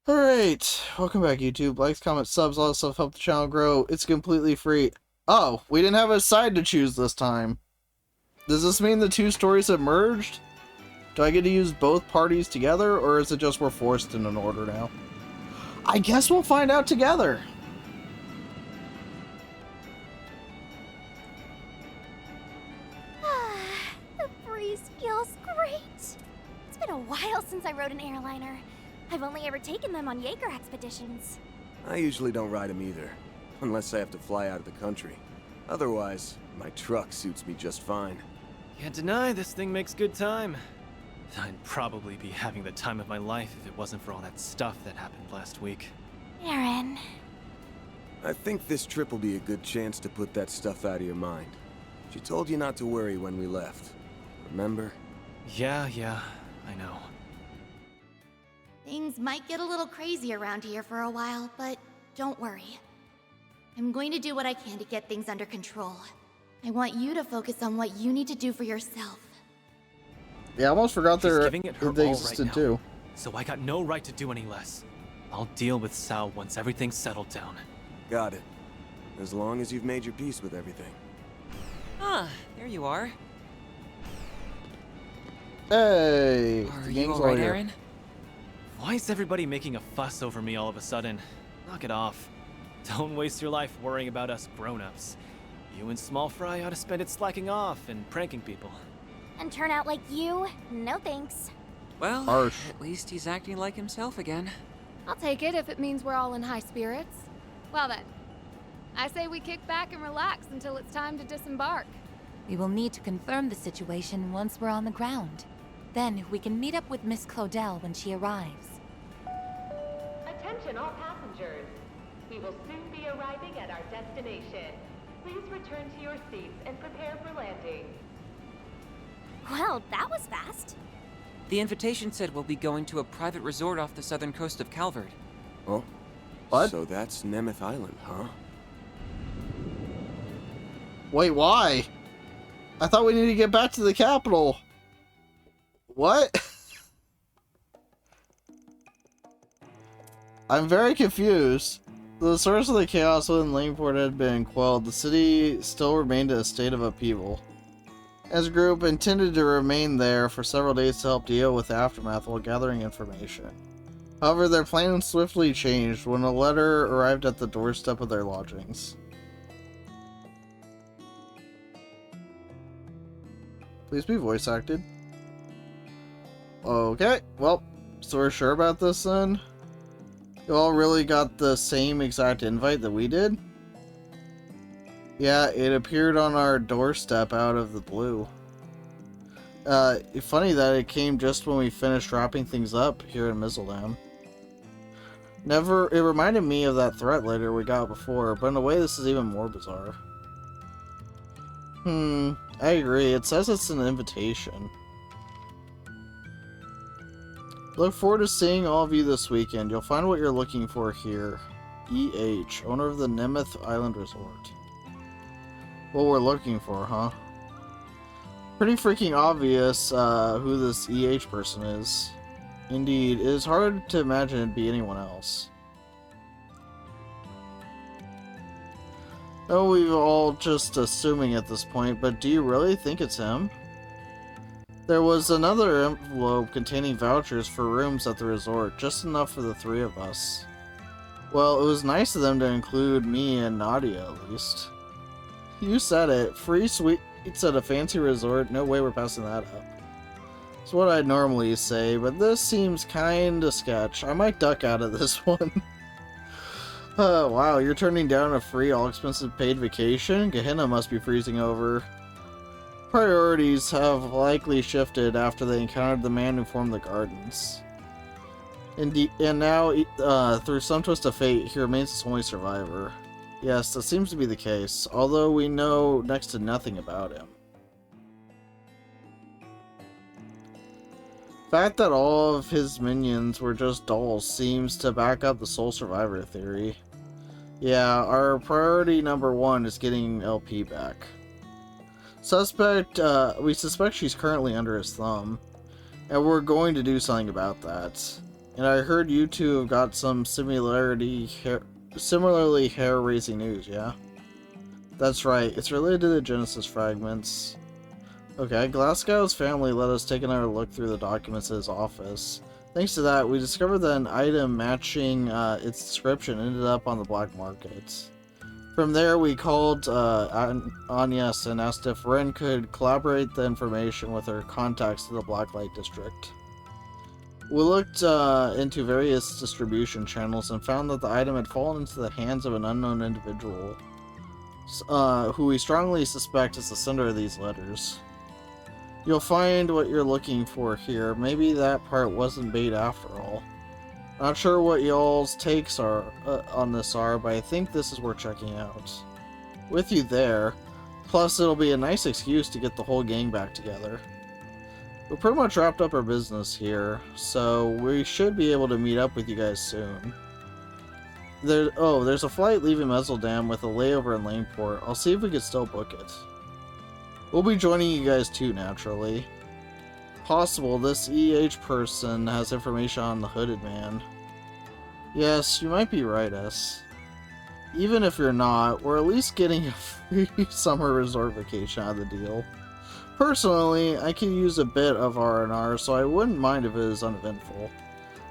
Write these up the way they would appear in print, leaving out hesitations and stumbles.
Alright, welcome back YouTube. Likes, comments, subs, all that stuff help the channel grow. It's completely free. Oh, we didn't have a side to choose this time. Does this mean the two stories have merged? Do I get to use both parties together, or is it just we're forced in an order now? I guess we'll find out together. The breeze feels great. It's been a while since I rode an airliner. I've only ever taken them on Jaeger expeditions. I usually don't ride them either, unless I have to fly out of the country. Otherwise, my truck suits me just fine. Can't deny this thing makes good time. I'd probably be having the time of my life if it wasn't for all that stuff that happened last week. Aaron. I think this trip will be a good chance to put that stuff out of your mind. She told you not to worry when we left. Remember? Yeah, I know. Things might get a little crazy around here for a while, but don't worry. I'm going to do what I can to get things under control. I want you to focus on what you need to do for yourself. Yeah, I almost forgot She's they giving it her all existed right now, too. so I got no right to do any less. I'll deal with Sal once everything's settled down. Got it. As long as you've made your peace with everything. Ah, there you are. Hey! Are the you gang's alright, all here. Aaron? Why is everybody making a fuss over me all of a sudden? Knock it off. Don't waste your life worrying about us grown-ups. You and Small Fry ought to spend it slacking off and pranking people. And turn out like you? No thanks. Well, Harsh. at least he's acting like himself again. I'll take it if it means we're all in high spirits. Well then, I say we kick back and relax until it's time to disembark. We will need to confirm the situation once we're on the ground. Then we can meet up with Miss Claudel when she arrives. Attention all passengers. We will soon be arriving at our destination. Please return to your seats and prepare for landing. Well, that was fast. The invitation said we'll be going to a private resort off the southern coast of Calvert. Oh? What? So that's Nemeth Island, huh? Wait, why? I thought we needed to get back to the capital. What? I'm very confused. The source of the chaos within Langport had been quelled. The city still remained in a state of upheaval. As a group, intended to remain there for several days to help deal with the aftermath while gathering information. However, their plans swiftly changed when a letter arrived at the doorstep of their lodgings. Please be voice acted. Okay, well, so we're sure about this then? You all really got the same exact invite that we did? Yeah, it appeared on our doorstep out of the blue. Funny that it came just when we finished wrapping things up here in Mizzledam. It reminded me of that threat letter we got before, but in a way this is even more bizarre. I agree. It says it's an invitation. Look forward to seeing all of you this weekend. You'll find what you're looking for here. E.H., owner of the Nemeth Island Resort. What we're looking for, huh? Pretty freaking obvious who this E.H. person is. Indeed, it is hard to imagine it'd be anyone else. Oh, we've all just assuming at this point, but do you really think it's him? There was another envelope containing vouchers for rooms at the resort, just enough for the three of us. Well, it was nice of them to include me and Nadia, at least. You said it. Free sweets at a fancy resort, no way we're passing that up. It's what I'd normally say, but this seems kinda sketch. I might duck out of this one. Wow, you're turning down a free, all-expenses paid vacation? Gehenna must be freezing over. Priorities have likely shifted after they encountered the man who formed the gardens. Indeed, and now, through some twist of fate, he remains its only survivor. Yes, that seems to be the case, although we know next to nothing about him. The fact that all of his minions were just dolls seems to back up the sole survivor theory. Yeah, our priority number one is getting LP back. We suspect she's currently under his thumb, and we're going to do something about that. And I heard you two have got some similarly hair-raising news, yeah? That's right, it's related to the Genesis fragments. Okay, Glasgow's family let us take another look through the documents at his office. Thanks to that, we discovered that an item matching its description ended up on the black market. From there, we called Agnes and asked if Ren could collaborate the information with her contacts to the Blacklight District. We looked into various distribution channels and found that the item had fallen into the hands of an unknown individual, who we strongly suspect is the sender of these letters. You'll find what you're looking for here. Maybe that part wasn't bait after all. Not sure what y'all's takes are on this are, but I think this is worth checking out. With you there, plus it'll be a nice excuse to get the whole gang back together. We pretty much wrapped up our business here, so we should be able to meet up with you guys soon. There's a flight leaving Mezzaldam with a layover in Laneport. I'll see if we can still book it. We'll be joining you guys too, naturally. Possible this EH person has information on the Hooded Man. Yes, you might be right, S. Even if you're not, we're at least getting a free summer resort vacation out of the deal. Personally, I could use a bit of R&R, so I wouldn't mind if it is uneventful.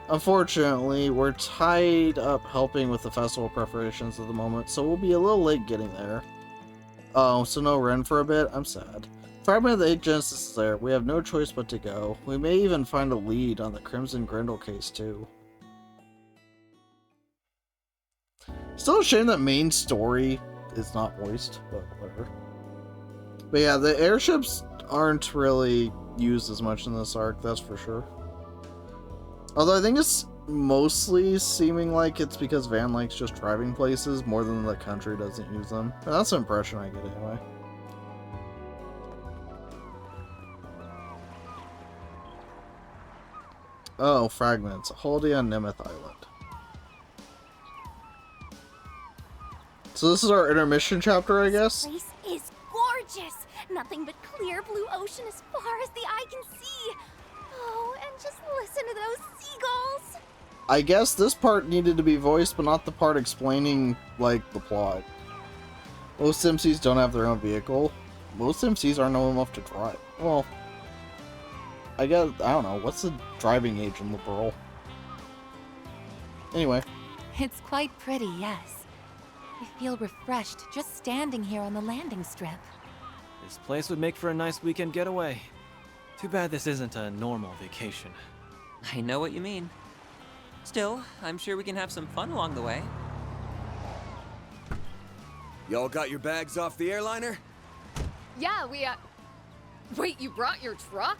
Unfortunately, we're tied up helping with the festival preparations at the moment, so we'll be a little late getting there. Oh, so no Ren for a bit? I'm sad. Fragment of the 8 Genesis is there. We have no choice but to go. We may even find a lead on the Crimson Grendel case, too. Still a shame that main story is not voiced, but whatever. But yeah, the airships aren't really used as much in this arc, that's for sure. Although I think it's mostly seeming like it's because Van likes just driving places more than the country doesn't use them. But that's the impression I get anyway. Oh, fragments. Holiday on Nemeth Island. So this is our intermission chapter, I guess? This place is gorgeous! Nothing but clear blue ocean as far as the eye can see. Oh, and just listen to those seagulls. I guess this part needed to be voiced, but not the part explaining, like, the plot. Most MCs don't have their own vehicle. Most MCs aren't old enough to drive. Well, I don't know. What's the driving age in Liberal? Anyway. It's quite pretty, yes. I feel refreshed just standing here on the landing strip. This place would make for a nice weekend getaway. Too bad this isn't a normal vacation. I know what you mean. Still, I'm sure we can have some fun along the way. Y'all got your bags off the airliner? Yeah, Wait, you brought your truck?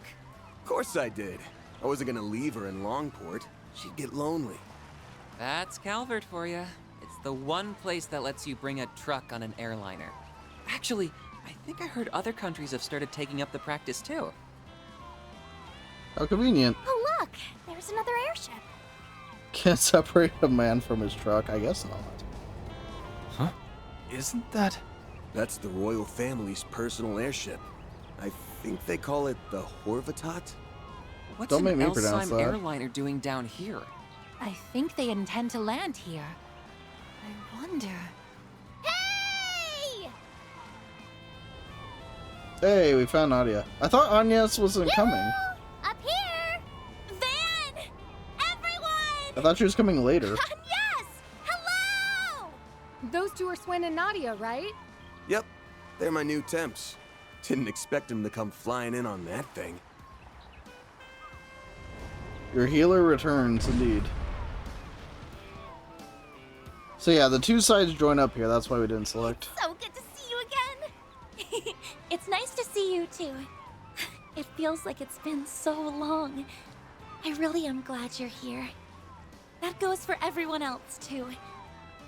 Of course I did. I wasn't gonna leave her in Longport. She'd get lonely. That's Calvert for you. It's the one place that lets you bring a truck on an airliner. Actually, I think I heard other countries have started taking up the practice too. How convenient. Oh look, there's another airship. Can't separate a man from his truck? I guess not. Huh? Isn't that... That's the royal family's personal airship. I think they call it the Horvatat? What's Don't make an me pronounce Elsheim that. airliner doing down here? I think they intend to land here. I wonder... Hey! Hey, we found Nadia. I thought Agnes wasn't coming. Up here! Van! Everyone! I thought she was coming later. Yes! Hello! Those two are Swin and Nadia, right? Yep, they're my new temps. Didn't expect them to come flying in on that thing. Your healer returns, indeed. So yeah, the two sides join up here. That's why we didn't select. So good to see you again. It's nice to see you too. It feels like it's been so long. I really am glad you're here. That goes for everyone else too.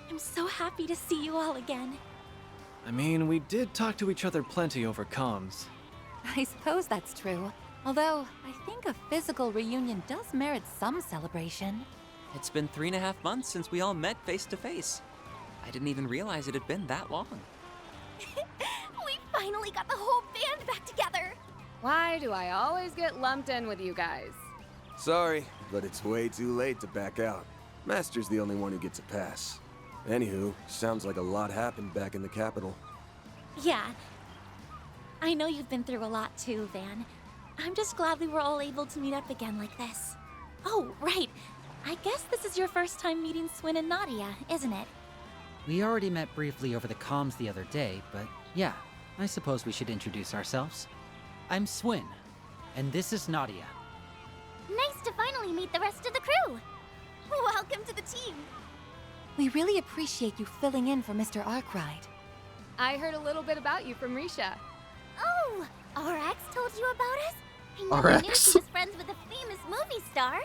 I'm so happy to see you all again. I mean, we did talk to each other plenty over comms. I suppose that's true. Although, I think a physical reunion does merit some celebration. It's been 3.5 months since we all met face to face. I didn't even realize it had been that long. We finally got the whole band back together. Why do I always get lumped in with you guys? Sorry, but it's way too late to back out. Master's the only one who gets a pass. Anywho, sounds like a lot happened back in the capital. Yeah. I know you've been through a lot too, Van. I'm just glad we were all able to meet up again like this. Oh, right. I guess this is your first time meeting Swin and Nadia, isn't it? We already met briefly over the comms the other day, but yeah, I suppose we should introduce ourselves. I'm Swin, and this is Nadia. Nice to finally meet the rest of the crew. Welcome to the team. We really appreciate you filling in for Mr. Arkwright. I heard a little bit about you from Risha. Oh, RX told you about us? I never knew RX? she was friends with a famous movie star.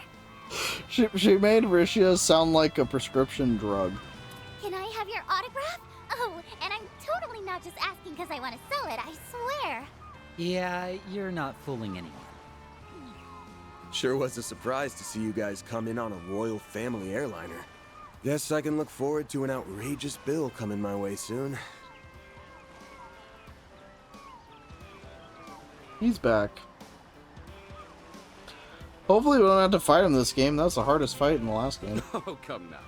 She made Rishia sound like a prescription drug. Can I have your autograph? Oh, and I'm totally not just asking because I want to sell it, I swear. Yeah, you're not fooling anyone. Sure was a surprise to see you guys come in on a royal family airliner. Guess I can look forward to an outrageous bill coming my way soon. He's back. Hopefully we don't have to fight him this game. That's the hardest fight in the last game. Oh, come now.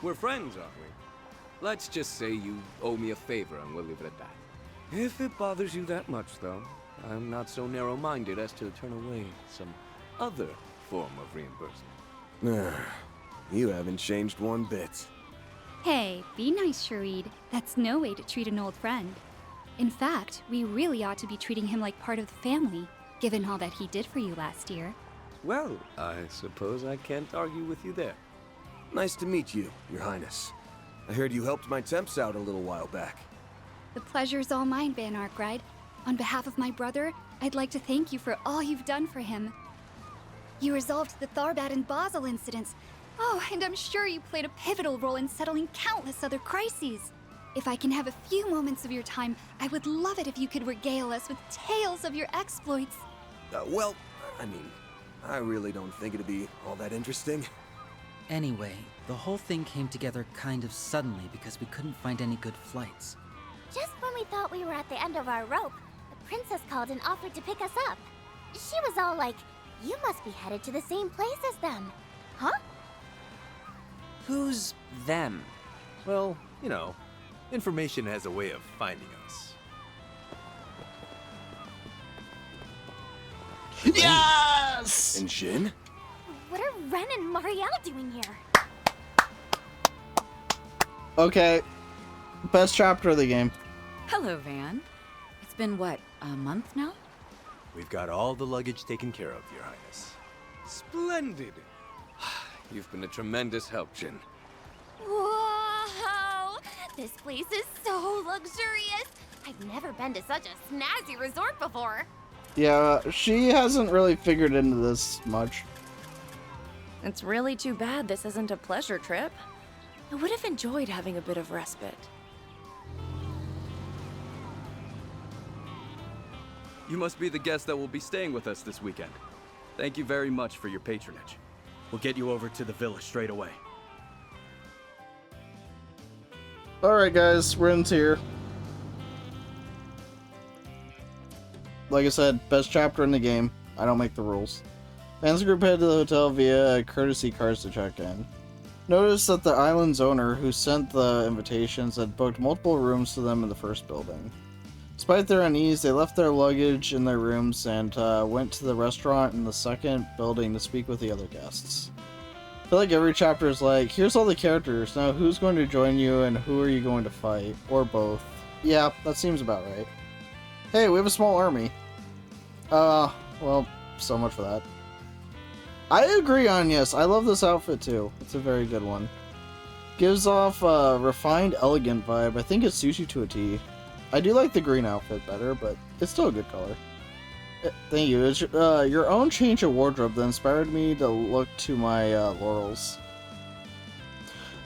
We're friends, aren't we? Let's just say you owe me a favor and we'll leave it at that. If it bothers you that much, though, I'm not so narrow-minded as to turn away some other form of reimbursement. You haven't changed one bit. Hey, be nice, Sharid. That's no way to treat an old friend. In fact, we really ought to be treating him like part of the family, given all that he did for you last year. Well, I suppose I can't argue with you there. Nice to meet you, Your Highness. I heard you helped my temps out a little while back. The pleasure's all mine, Van Arkwright. On behalf of my brother, I'd like to thank you for all you've done for him. You resolved the Tharbat and Basel incidents. Oh, and I'm sure you played a pivotal role in settling countless other crises. If I can have a few moments of your time, I would love it if you could regale us with tales of your exploits. Well, I mean, I really don't think it'd be all that interesting. Anyway, the whole thing came together kind of suddenly because we couldn't find any good flights. Just when we thought we were at the end of our rope, the princess called and offered to pick us up. She was all like, "You must be headed to the same place as them." Huh? Who's them? Well, you know, information has a way of finding us. Yes! And Jin? What are Ren and Marielle doing here? Okay. Best chapter of the game. Hello, Van. It's been, what, a month now? We've got all the luggage taken care of, Your Highness. Splendid! You've been a tremendous help, Jin. Whoa! This place is so luxurious! I've never been to such a snazzy resort before. Yeah, she hasn't really figured into this much. It's really too bad this isn't a pleasure trip. I would have enjoyed having a bit of respite. You must be the guest that will be staying with us this weekend. Thank you very much for your patronage. We'll get you over to the villa straight away. Alright guys, we're in tier. Like I said, best chapter in the game. I don't make the rules. Fans group head to the hotel via courtesy cars to check in. Notice that the island's owner, who sent the invitations, had booked multiple rooms to them in the first building. Despite their unease, they left their luggage in their rooms and went to the restaurant in the second building to speak with the other guests. I feel like every chapter is like, here's all the characters, now who's going to join you and who are you going to fight? Or both. Yeah, that seems about right. Hey, we have a small army. Well, so much for that. I agree on yes, I love this outfit too. It's a very good one. Gives off a refined, elegant vibe. I think it suits you to a T. I do like the green outfit better, but it's still a good color. Thank you. It's your own change of wardrobe that inspired me to look to my laurels.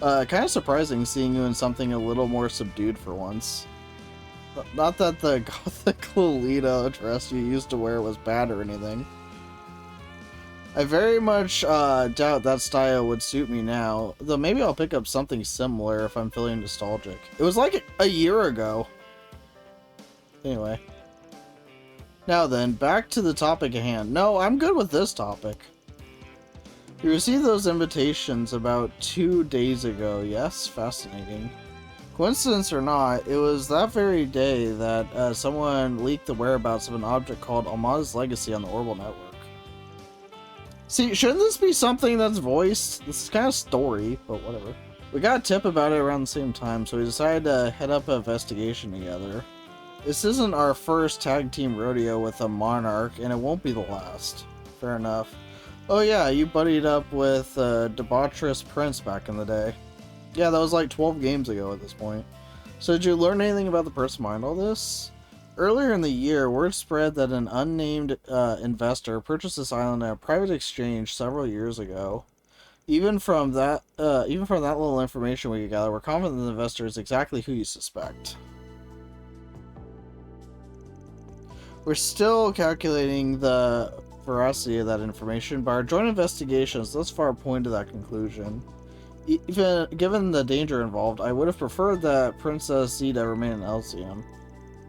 Kind of surprising seeing you in something a little more subdued for once. Not that the gothic Lolita dress you used to wear was bad or anything. I very much doubt that style would suit me now, though maybe I'll pick up something similar if I'm feeling nostalgic. It was like a year ago. Anyway. Now then, back to the topic at hand. No, I'm good with this topic. You received those invitations about 2 days ago. Yes, fascinating. Coincidence or not, it was that very day that someone leaked the whereabouts of an object called Almada's Legacy on the Orbital Network. See, shouldn't this be something that's voiced? This is kind of story, but whatever. We got a tip about it around the same time, so we decided to head up an investigation together. This isn't our first tag team rodeo with a monarch, and it won't be the last. Fair enough. Oh yeah, you buddied up with debaucherous Prince back in the day. Yeah, that was like 12 games ago at this point. So did you learn anything about the person behind all this? Earlier in the year, word spread that an unnamed investor purchased this island at a private exchange several years ago. Even from that little information we gather, we're confident the investor is exactly who you suspect. We're still calculating the veracity of that information, but our joint investigations thus far point to that conclusion. Even given the danger involved, I would have preferred that Princess Zeta remain in Elysium.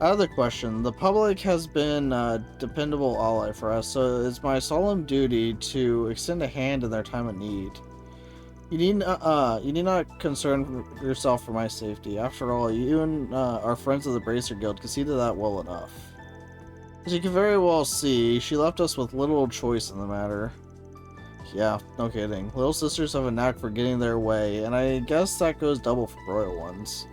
Out of the question, the public has been a dependable ally for us, so it's my solemn duty to extend a hand in their time of need. You need not concern yourself for my safety. After all, you and our friends of the Bracer Guild can see to that well enough. As you can very well see, she left us with little choice in the matter. Yeah, no kidding. Little sisters have a knack for getting their way, and I guess that goes double for royal ones.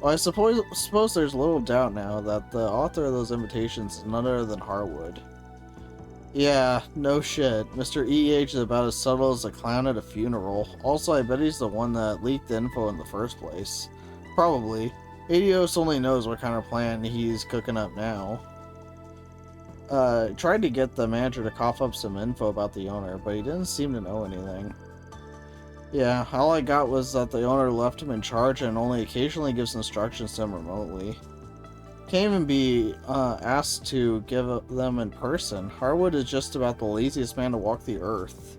Well, I suppose there's little doubt now that the author of those invitations is none other than Harwood. Yeah, no shit. Mr. EH is about as subtle as a clown at a funeral. Also, I bet he's the one that leaked the info in the first place. Probably. Adios only knows what kind of plan he's cooking up now. Tried to get the manager to cough up some info about the owner, but he didn't seem to know anything. Yeah, all I got was that the owner left him in charge and only occasionally gives instructions to him remotely. Can't even be asked to give them in person. Harwood is just about the laziest man to walk the earth.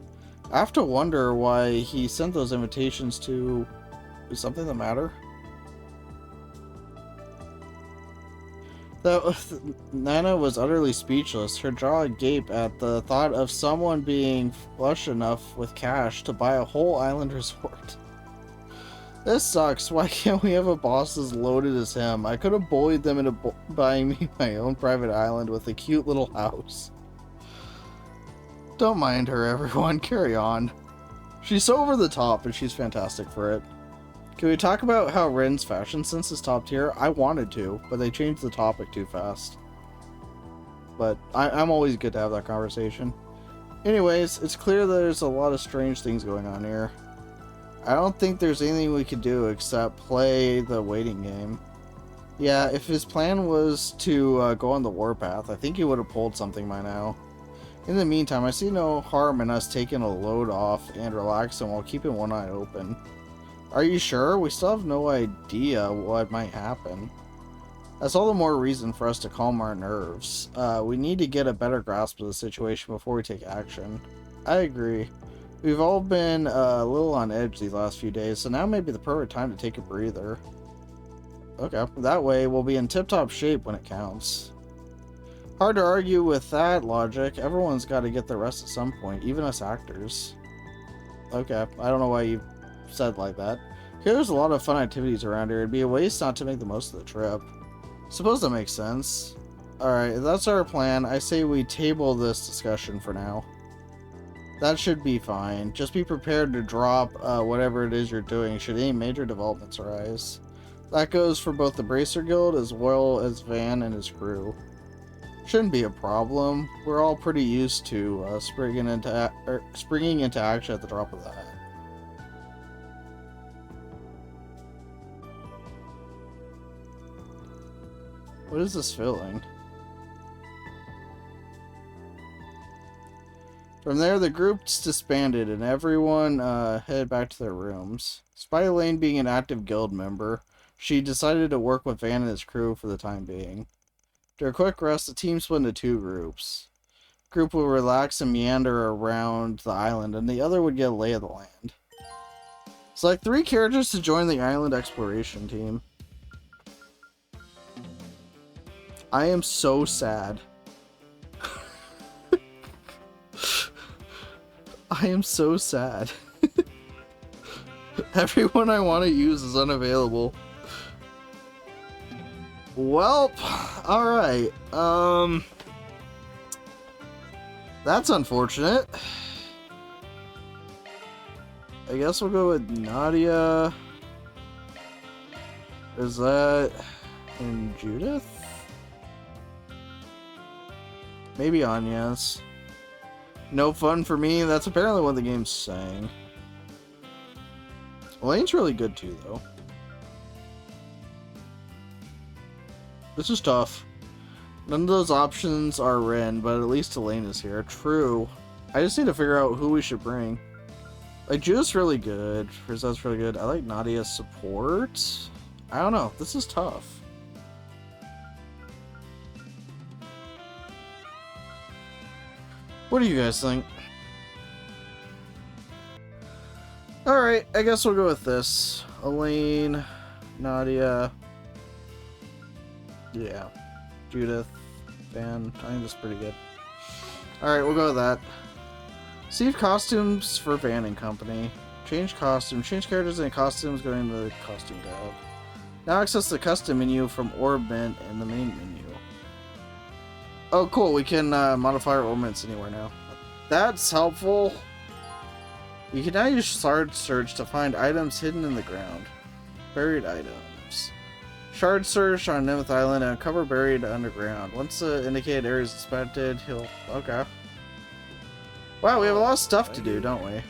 I have to wonder why he sent those invitations to... Is something the matter? Nana was utterly speechless, her jaw agape at the thought of someone being flush enough with cash to buy a whole island resort. This sucks. Why can't we have a boss as loaded as him? I could have bullied them into buying me my own private island with a cute little house. Don't mind her, everyone. Carry on. She's so over the top, and she's fantastic for it. Can we talk about how Rin's fashion sense is top tier? I wanted to, but they changed the topic too fast. But I'm always good to have that conversation. Anyways, it's clear there's a lot of strange things going on here. I don't think there's anything we could do except play the waiting game. Yeah, if his plan was to go on the warpath, I think he would have pulled something by now. In the meantime, I see no harm in us taking a load off and relaxing while keeping one eye open. Are you sure? We still have no idea what might happen. That's all the more reason for us to calm our nerves. We need to get a better grasp of the situation before we take action. I agree. We've all been a little on edge these last few days, so now may be the perfect time to take a breather. Okay, that way we'll be in tip-top shape when it counts. Hard to argue with that logic. Everyone's got to get the rest at some point, even us actors. Okay, I don't know why you said like that. There's a lot of fun activities around here. It'd be a waste not to make the most of the trip. Suppose that makes sense. Alright, if that's our plan, I say we table this discussion for now. That should be fine. Just be prepared to drop whatever it is you're doing should any major developments arise. That goes for both the Bracer Guild as well as Van and his crew. Shouldn't be a problem. We're all pretty used to springing into action at the drop of the hat. What is this feeling? From there, the groups disbanded and everyone headed back to their rooms. Despite Elaine being an active guild member, she decided to work with Van and his crew for the time being. After a quick rest, the team split into two groups. A group would relax and meander around the island, and the other would get a lay of the land. Select 3 characters to join the island exploration team. I am so sad. I am so sad. Everyone I want to use is unavailable. Well, alright. That's unfortunate. I guess we'll go with Nadia. Is that in Judith? Maybe Anya's. No fun for me. That's apparently what the game's saying. Elaine's really good too, though. This is tough. None of those options are Rin, but at least Elaine is here. True. I just need to figure out who we should bring. Like, Judith's really good. Friza's really good. I like Nadia's support. I don't know. This is tough. What do you guys think? Alright, I guess we'll go with this. Elaine, Nadia. Yeah. Judith, Van. I think that's pretty good. Alright, we'll go with that. Receive costumes for Van and Company. Change costume. Change characters and costumes going to the costume tab. Now access the custom menu from Orbit in the main menu. Oh, cool. We can modify our ornaments anywhere now. That's helpful. You can now use Shard Search to find items hidden in the ground. Buried items. Shard Search on Ninth Island and uncover buried underground. Once the indicated area is inspected, he'll... Okay. Wow, we have a lot of stuff to do, don't we?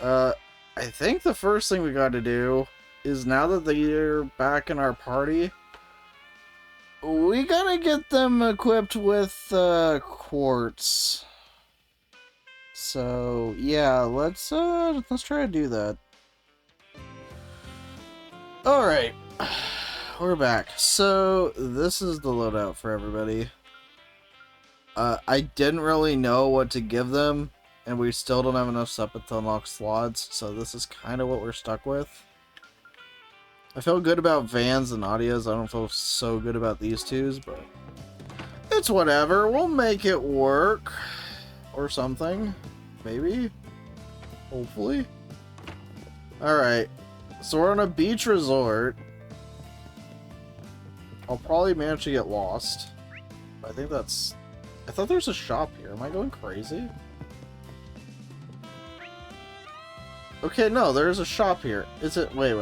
I think the first thing we gotta do is, now that they're back in our party, we gotta get them equipped with quartz. So yeah, let's try to do that. All right, we're back. So this is the loadout for everybody. I didn't really know what to give them, and we still don't have enough stuff to unlock slots. So this is kind of what we're stuck with. I feel good about Van's and Nadia's. I don't feel so good about these two's, but it's whatever. We'll make it work. Or something. Maybe. Hopefully. Alright. So we're on a beach resort. I'll probably manage to get lost. I think that's... I thought there was a shop here. Am I going crazy? Okay, no, there's a shop here. Is it... Wait.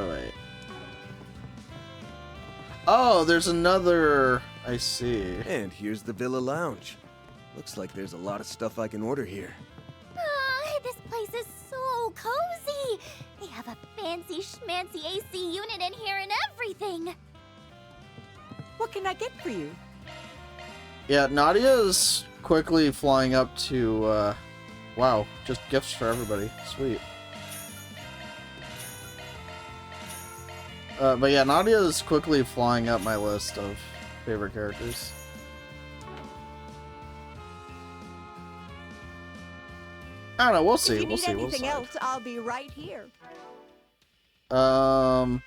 Oh, there's another... I see. And here's the Villa Lounge. Looks like there's a lot of stuff I can order here. This place is so cozy. They have a fancy schmancy AC unit in here and everything. What can I get for you? Yeah, Nadia is quickly flying up to, wow, just gifts for everybody. Sweet. But yeah, Nadia is quickly flying up my list of favorite characters. I don't know, we'll see. If you need anything else, I'll be right here. Oh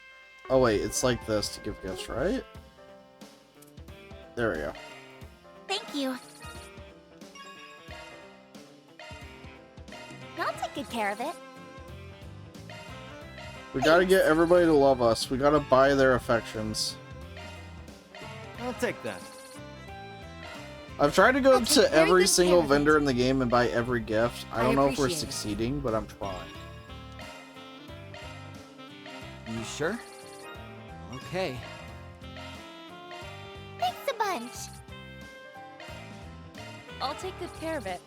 wait, it's like this to give gifts, right? There we go. Thank you. I'll take good care of it. We gotta get everybody to love us. We gotta buy their affections. I'll take that. I've tried to go to every single vendor in the game and buy every gift. I don't know if we're appreciate it. succeeding, but I'm trying. You sure? Okay. Thanks a bunch. I'll take good care of it.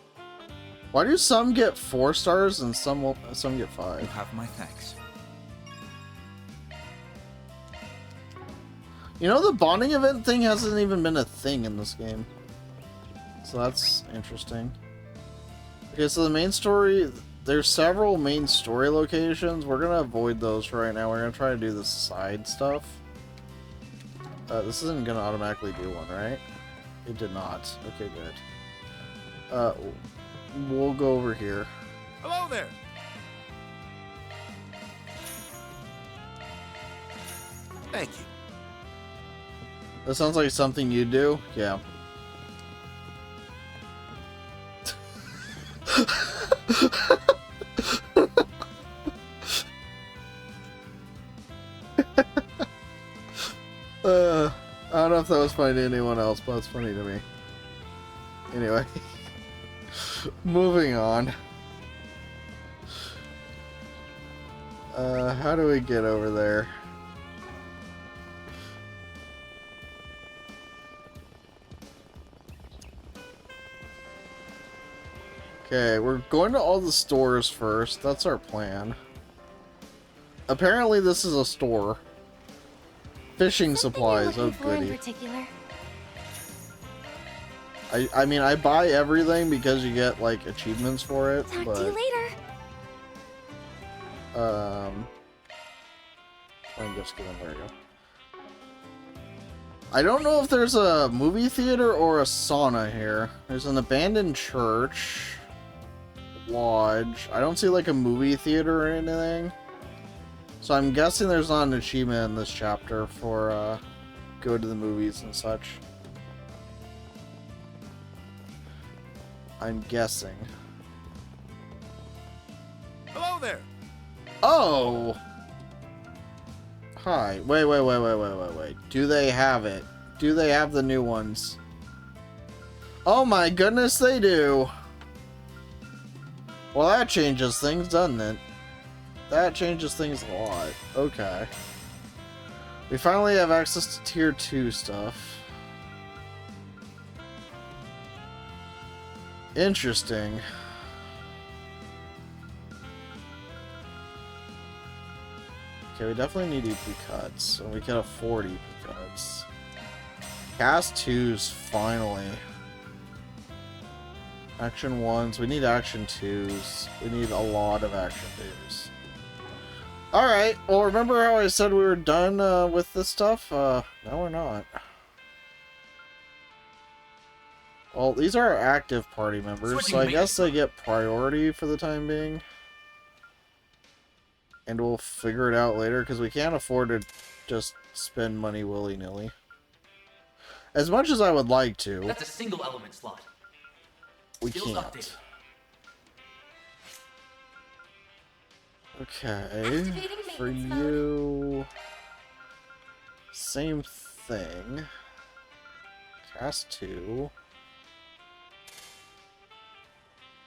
Why do some get 4 stars and some get 5? You have my thanks. You know, the bonding event thing hasn't even been a thing in this game. So that's interesting. Okay, so the main story, there's several main story locations. We're gonna avoid those for right now. We're gonna try to do the side stuff. This isn't gonna automatically do one, right? It did not. Okay, good. We'll go over here. Hello there. Thank you. That sounds like something you do. Yeah. I don't know if that was funny to anyone else, but it's funny to me. Anyway, moving on. How do we get over there? Okay, we're going to all the stores first. That's our plan. Apparently this is a store. Fishing supplies, oh goody. I mean, I buy everything because you get, like, achievements for it, Talk but... to you later. I'm just kidding, there you go. I don't know if there's a movie theater or a sauna here. There's an abandoned church. Lodge. I don't see, like, a movie theater or anything. So I'm guessing there's not an achievement in this chapter for, go to the movies and such. I'm guessing. Hello there. Oh! Hi. Wait. Do they have it? Do they have the new ones? Oh my goodness, they do! Well, that changes things, doesn't it? That changes things a lot. Okay. We finally have access to Tier 2 stuff. Interesting. Okay, we definitely need EP cuts, and we can afford EP cuts. Cast 2s, finally. Action 1s, we need Action 2s. We need a lot of Action 2s. Alright, well, remember how I said we were done with this stuff? No, we're not. Well, these are our active party members, so I guess they get priority for the time being. And we'll figure it out later, because we can't afford to just spend money willy-nilly. As much as I would like to. That's a single element slot. We Skills can't. updated. Okay. For you... Same thing. Cast 2.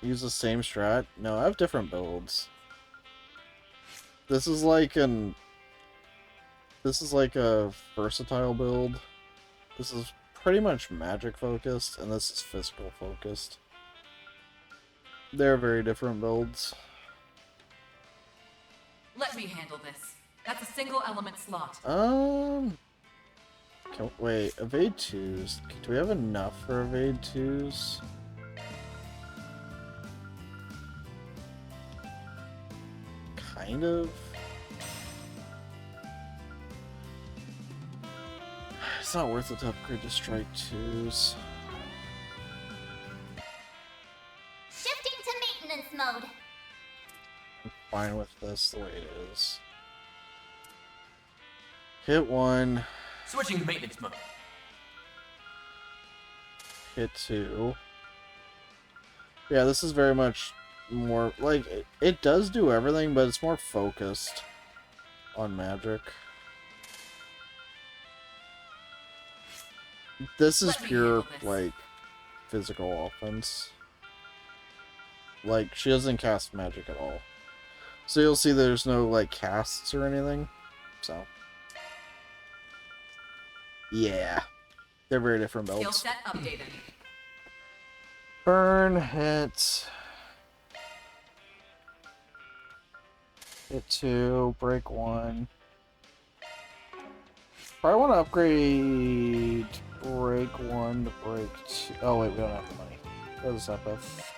Use the same strat. No, I have different builds. This is like a versatile build. This is pretty much magic focused, and this is physical focused. They're very different builds. Let me handle this. That's a single element slot. Wait, evade 2s. Do we have enough for evade 2s? Kind of. It's not worth it to upgrade to strike 2s. Shifting to maintenance mode. I'm fine with this the way it is. Hit 1. Switching to maintenance mode. Hit 2. Yeah, this is very much more like it does do everything, but it's more focused on magic. This is pure like physical offense. Like she doesn't cast magic at all. So you'll see there's no like casts or anything. So yeah. They're very different builds. Skill set updated. Burn, hit. Hit 2, break 1. Probably want to upgrade break 1 to break 2. Oh wait, we don't have the money. What is that, Beth?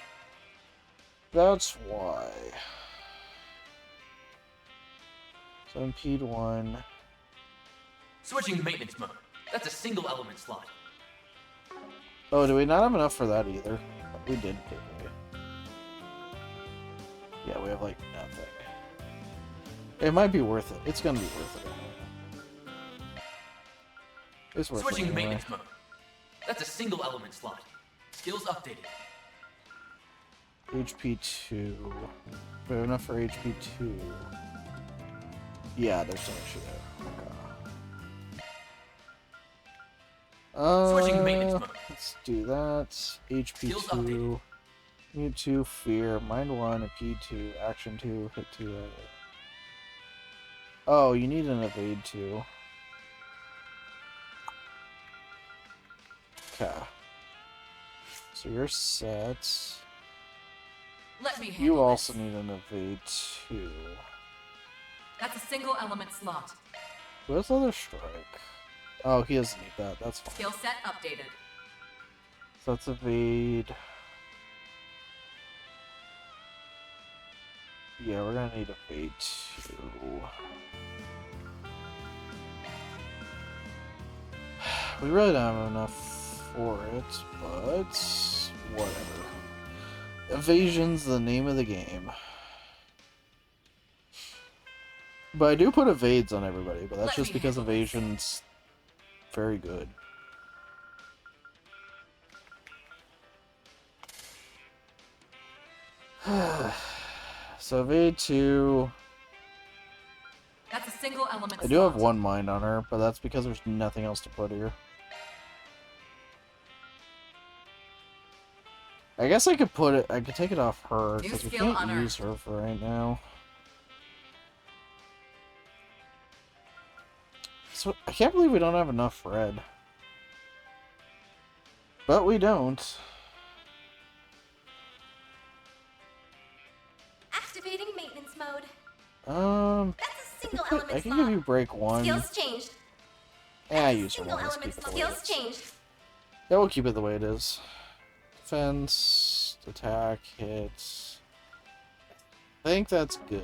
That's why. So impede 1. Switching to maintenance mode. That's a single element slot. Oh, do we not have enough for that either? We did take away. Yeah, we have like nothing. It might be worth it. It's gonna be worth it. It's worth Switching it to anyway. maintenance mode. That's a single element slot. Skills updated. HP 2. Good enough for HP 2. Yeah, there's no issue there. Switching to maintenance mode. Let's do that. HP 2. Mute 2, Fear. Mind 1, P2, Action 2, Hit 2. Oh, you need an Evade 2. Okay. So you're set. Let me handle You also need an Evade 2. That's a single element slot. Who has Other Strike? Oh, he doesn't need that. That's fine. Skill set updated. So that's Evade. Yeah, we're gonna need Evade 2. We really don't have enough for it, but whatever. Evasion's the name of the game. But I do put evades on everybody, but that's just because evasion's very good. So evade 2. That's a single element I do have 1 mind on her, but that's because there's nothing else to put here. I guess I could put it. I could take it off her because we can't use her for right now. So I can't believe we don't have enough red, but we don't. Activating maintenance mode. That's a single element I can give you break 1. Skills changed. Yeah, I use her Single one. element skills changed. Yeah, we'll keep it the way it is. Defense, attack, hits. I think that's good.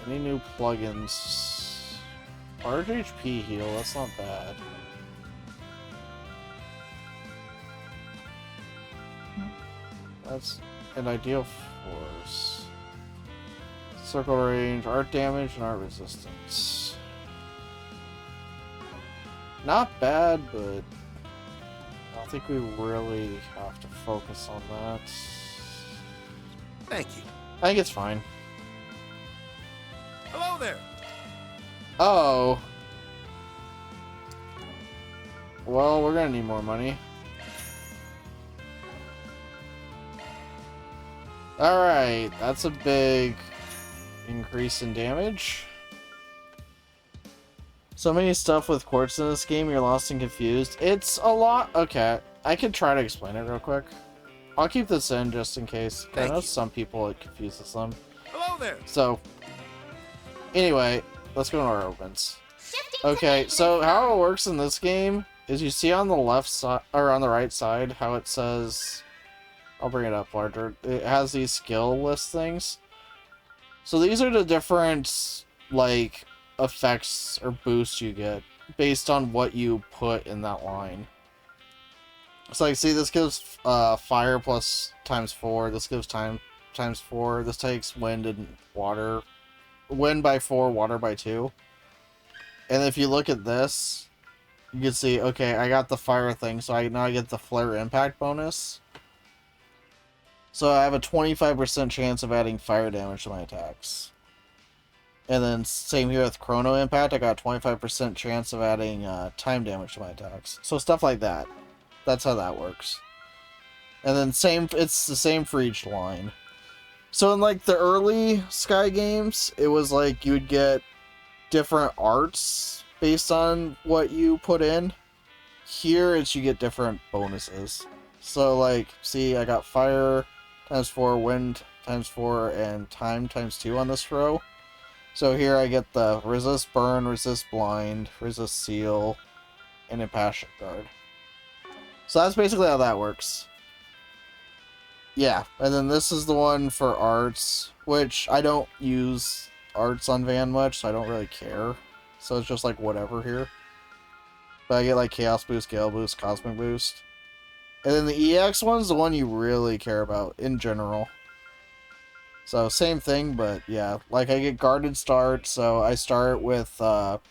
Any new plugins? Large HP heal, that's not bad. That's an ideal force. Circle range, art damage, and art resistance. Not bad, but I don't think we really have to focus on that. Thank you. I think it's fine. Hello there. Oh. Well, we're gonna need more money. Alright, that's a big increase in damage. So many stuff with quartz in this game, you're lost and confused. It's a lot. Okay, I can try to explain it real quick. I'll keep this in just in case. I know some people it confuses them. Hello there. So, anyway, let's go to our opens. Okay, so how it works in this game is you see on the left side or on the right side how it says, I'll bring it up larger. It has these skill list things. So these are the different like effects or boosts you get based on what you put in that line. So like, see, this gives fire plus ×4. This gives time ×4. This takes wind and water. Wind by 4, water by 2. And if you look at this, you can see, okay, I got the fire thing, so now I get the flare impact bonus. So I have a 25% chance of adding fire damage to my attacks. And then same here with Chrono Impact, I got a 25% chance of adding time damage to my attacks. So stuff like that. That's how that works. And then it's the same for each line. So in like the early Sky games, it was like you would get different arts based on what you put in. Here it's you get different bonuses. So like, see, I got fire ×4, wind ×4, and time ×2 on this row. So here I get the resist burn, resist blind, resist seal, and impassion guard. So that's basically how that works. Yeah, and then this is the one for arts, which I don't use arts on Van much, so I don't really care. So it's just like whatever here. But I get like Chaos Boost, Gale Boost, Cosmic Boost. And then the EX one's the one you really care about in general. So same thing, but yeah, like I get guarded start, so I start with, well,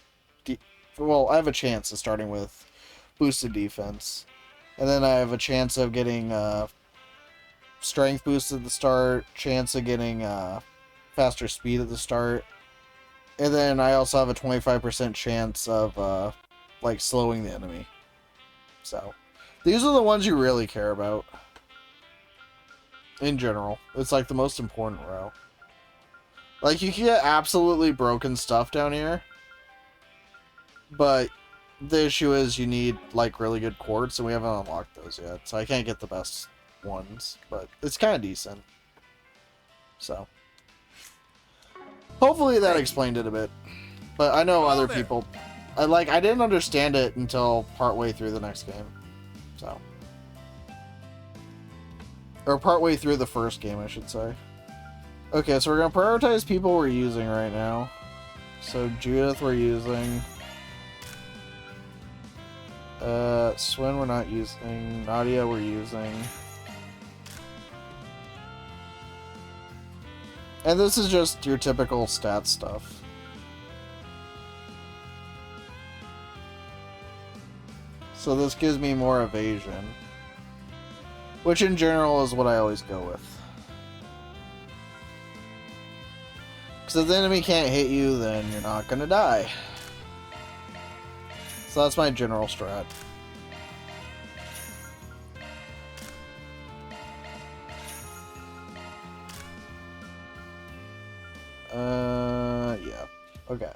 I have a chance of starting with boosted defense. And then I have a chance of getting strength boost at the start, chance of getting faster speed at the start. And then I also have a 25% chance of like slowing the enemy. So these are the ones you really care about. In general. It's like the most important row. Like you can get absolutely broken stuff down here. But the issue is you need like really good quartz, and we haven't unlocked those yet. So I can't get the best ones. But it's kind of decent. So hopefully that explained it a bit. But I know other people... I didn't understand it until partway through the next game. So... Or partway through the first game, I should say. Okay, so we're going to prioritize people we're using right now. So Judith we're using. Swin we're not using. Nadia we're using. And this is just your typical stat stuff. So this gives me more evasion. Which in general is what I always go with. Because if the enemy can't hit you, then you're not gonna die. So that's my general strat. Yeah. Okay.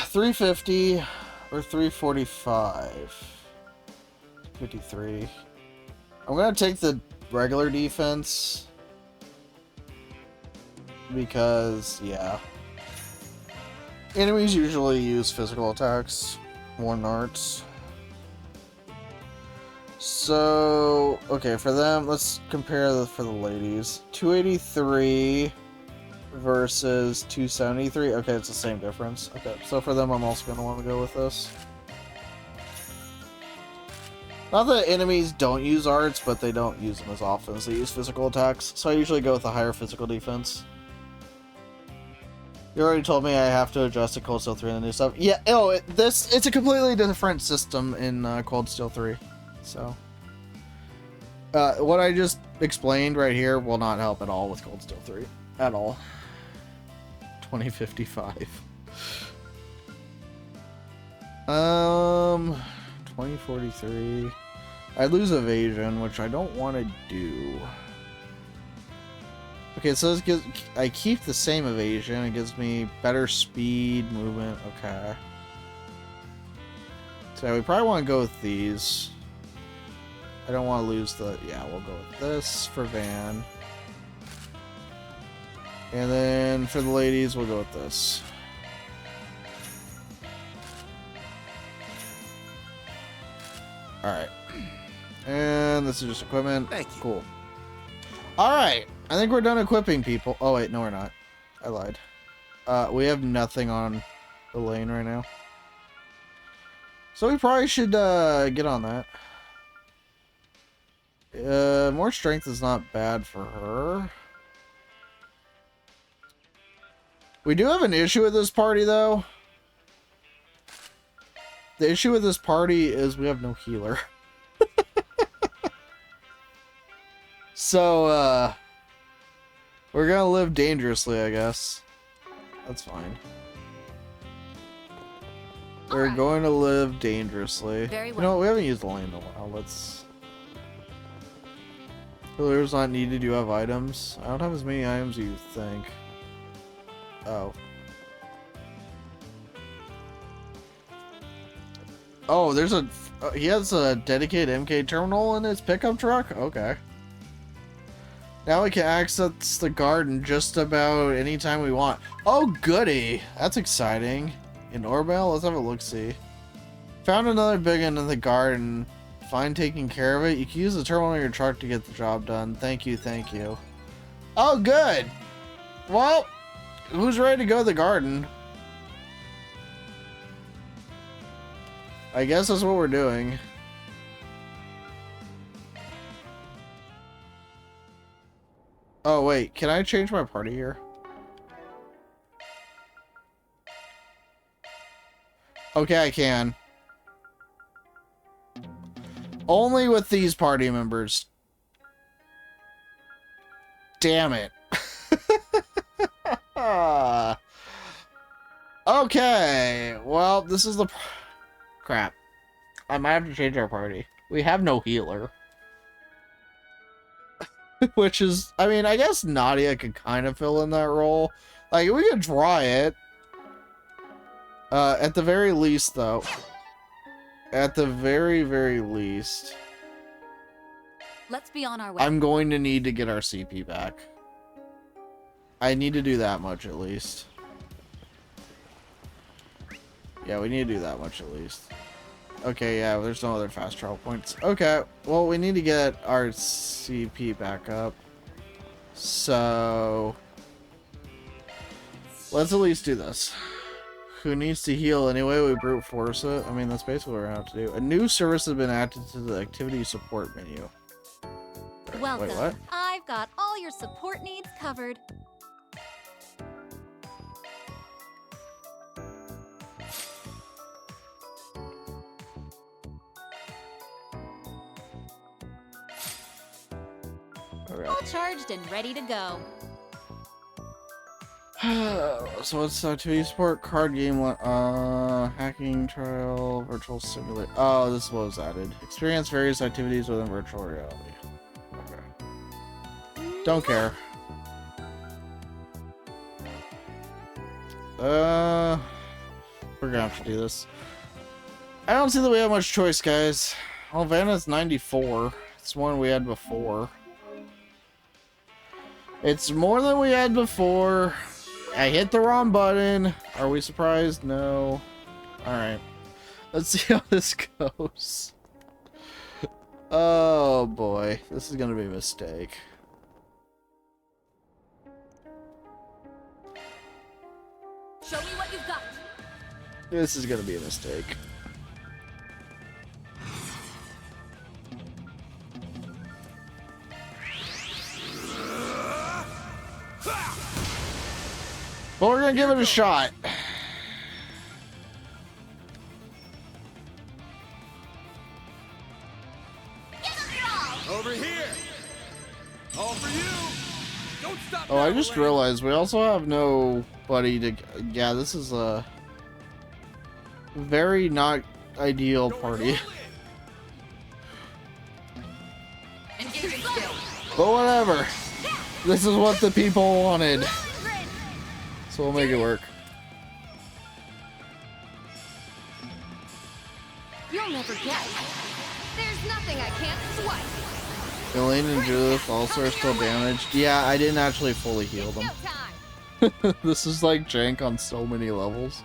350 or 345. 53. I'm gonna take the regular defense because, yeah. Enemies usually use physical attacks more than arts. So, okay, for them, let's compare for the ladies. 283 versus 273. Okay, it's the same difference. Okay, so for them, I'm also gonna want to go with this. Not that enemies don't use arts, but they don't use them as often as they use physical attacks. So I usually go with a higher physical defense. You already told me I have to adjust to Cold Steel 3 and the new stuff. Yeah, it's a completely different system in Cold Steel 3. So, what I just explained right here will not help at all with Cold Steel 3. At all. 2055. 2043. I lose evasion, which I don't want to do. Okay, so this gives, I keep the same evasion. It gives me better speed, movement. Okay. So we probably want to go with these. I don't want to lose the... Yeah, we'll go with this for Van. And then for the ladies, we'll go with this. Alright. And this is just equipment. Thank you. Cool. Alright. I think we're done equipping people. Oh, wait. No, we're not. I lied. We have nothing on the lane right now. So we probably should get on that. More strength is not bad for her. We do have an issue with this party, though. The issue with this party is we have no healer. So, we're gonna live dangerously, I guess. That's fine. We're going to live dangerously. Very well. You know, we haven't used the lane in a while. Let's... Healers not needed. You have items. I don't have as many items as you think. Oh. Oh, there's a... he has a dedicated MK terminal in his pickup truck? Okay. Now we can access the garden just about anytime we want. Oh, goody! That's exciting. In Orbel? Let's have a look-see. Found another big one in the garden. Fine taking care of it. You can use the terminal in your truck to get the job done. Thank you, thank you. Oh, good! Well, who's ready to go to the garden? I guess that's what we're doing. Oh, wait. Can I change my party here? Okay, I can. Only with these party members. Damn it. Okay, well, this is the... Crap. I might have to change our party. We have no healer. Which is... I mean, I guess Nadia could kind of fill in that role. Like, we could try it. At the very least, though. At the very, very least... Let's be on our way. I'm going to need to get our CP back. I need to do that much, at least. Yeah, we need to do that much at least. Okay, yeah, there's no other fast travel points. Okay, well, we need to get our CP back up. So... let's at least do this. Who needs to heal anyway? We brute force it. I mean, that's basically what we're going to have to do. A new service has been added to the activity support menu. Welcome. Wait, what? I've got all your support needs covered. All charged and ready to go. So what's activity support? Card game, hacking trial, virtual simulator. Oh, this was added. Experience various activities within virtual reality. Okay. Don't care. We're gonna have to do this. I don't see that we have much choice, guys. Well, Vanna's 94. It's one we had before. It's more than we had before. I hit the wrong button. Are we surprised? No. Alright. Let's see how this goes. Oh boy. This is gonna be a mistake. Show me what you've got. This is gonna be a mistake. But we're gonna give it a shot. Over here. All for you. Don't stop. Oh, I just realized we also have nobody to... Yeah, this is a very not ideal party. But whatever. This is what the people wanted. So we'll make it work. You'll never get. There's nothing I can't swipe. Elaine and Judith also are still damaged. Yeah, I didn't actually fully heal them. This is like jank on so many levels.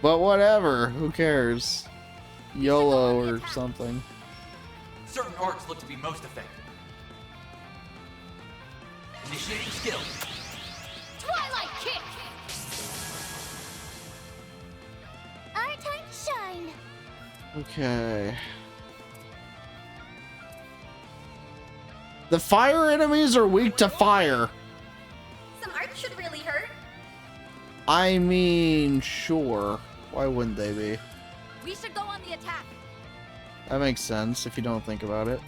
But whatever, who cares? YOLO or something. Certain arts look to be most effective. Initiate your skill. Twilight kick! Our time to shine. Okay. The fire enemies are weak to fire. Some art should really hurt. I mean, sure. Why wouldn't they be? We should go on the attack. That makes sense if you don't think about it.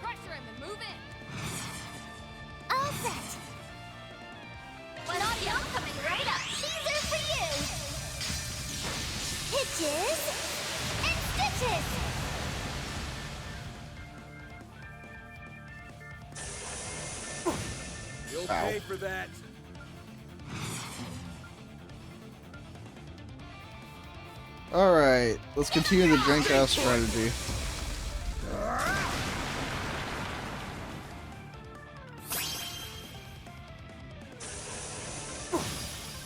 Pressure him and move in. All set. Well, I'm coming right up. These are for you. Hitches and stitches. You'll pay for that. Alright, let's continue the drink ass strategy.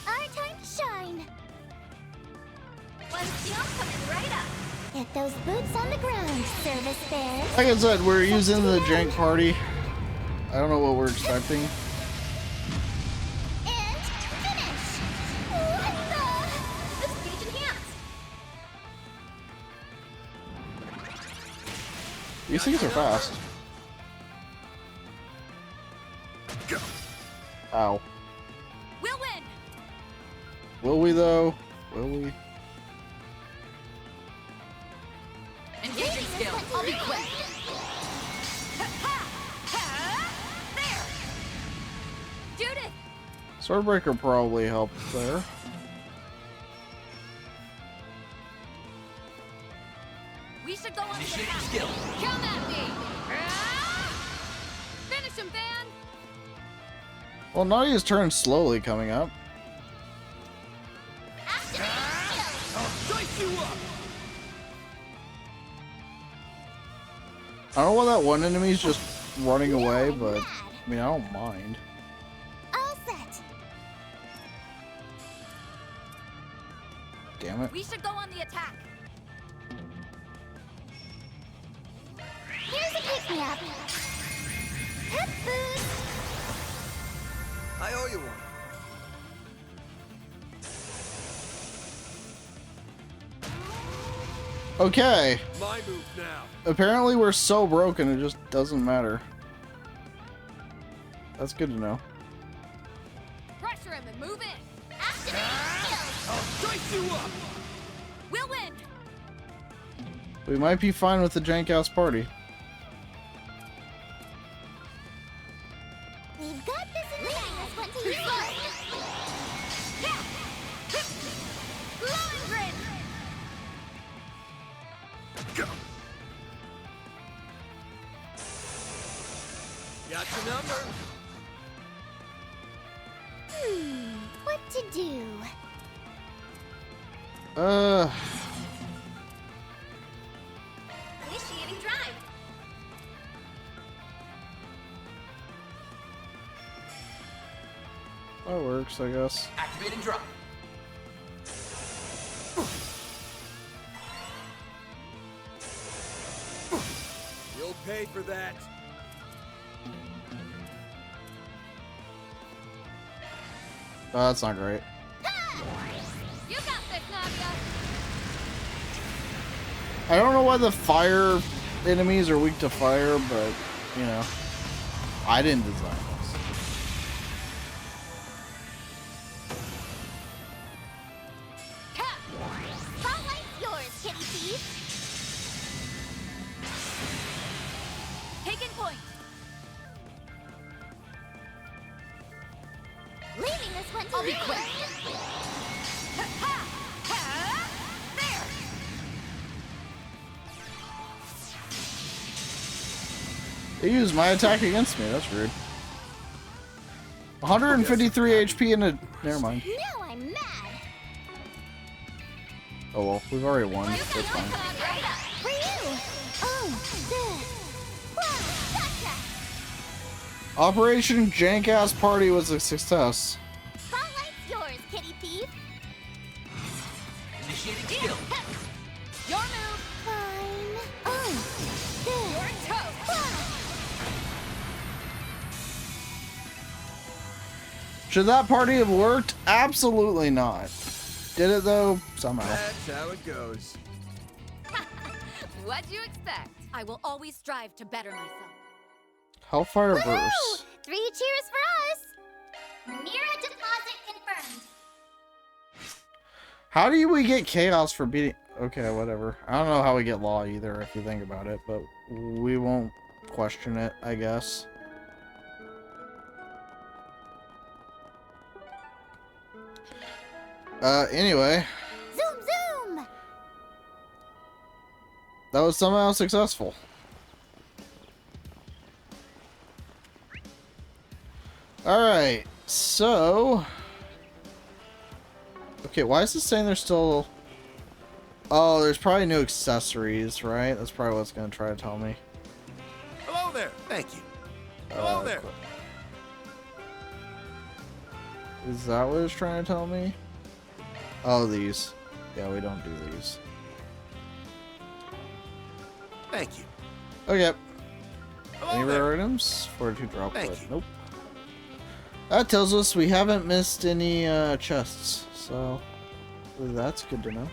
Our time to shine. Once you're coming right up. Get those boots on the ground, service bears. Like I said, we're using the jank party. I don't know what we're expecting. And finish. What the? Let's gauge enhance. These things are fast. Ow. We'll win. Will we though? Will we? I'll be quick. There! Judith! Swordbreaker probably helped there. We should go on the Initiating attack. skill. Come at me! Finish him, Van! Well, Nadia's turn slowly coming up. Dice you up! I don't know why that one enemy's just running away, but I mean, I don't mind. All set. Damn it. We should go on the attack. Here's a pick-me-up. Hip boost. I owe you one. Okay. My move now. Apparently we're so broken it just doesn't matter. That's good to know. Pressure him and move in. Activate skills. I'll dice you up! We'll win. We might be fine with the jank ass party. We've got this in the bag. That's what to use first. Lohengrin! Go! Got your number. What to do? Initiating drive. That works, I guess. Activating drop. You'll pay for that. Oh, that's not great. You got this, Nadia. I don't know why the fire enemies are weak to fire, but, you know, I didn't design this. Spotlight's yours, kitty thief. Taking point. Leaving this one to I'll be you. quick. There! They used my attack against me, that's rude. 153 HP in a... Never mind. Now I'm mad. Oh well, we've already won, that's fine. Right up for you. Oh, good. Wow, gotcha. Operation Jank Ass Party was a success. Spotlight's yours, kitty thief. Initiating skill. Your move. Fine. Oh, good. You're in toast. Wow. Should that party have worked? Absolutely not. Did it though? Somehow. That's how it goes. What'd you expect? I will always strive to better myself. Hellfire Woo! Burst. 3 cheers for us. Mira deposit confirmed. How do we get Chaos for beating... Okay, whatever. I don't know how we get Law either, if you think about it, but we won't question it, I guess. Anyway. Zoom, zoom. That was somehow successful. Alright, so... Okay, why is it saying there's still... Oh, there's probably new accessories, right? That's probably what it's going to try to tell me. Hello there. Thank you. Hello there. Is that what it's trying to tell me? Oh, these. Yeah, we don't do these. Thank you. Okay. Hello Any there. rare items? Fortitude drop Thank wood. you. Nope. That tells us we haven't missed any chests, so that's good to know.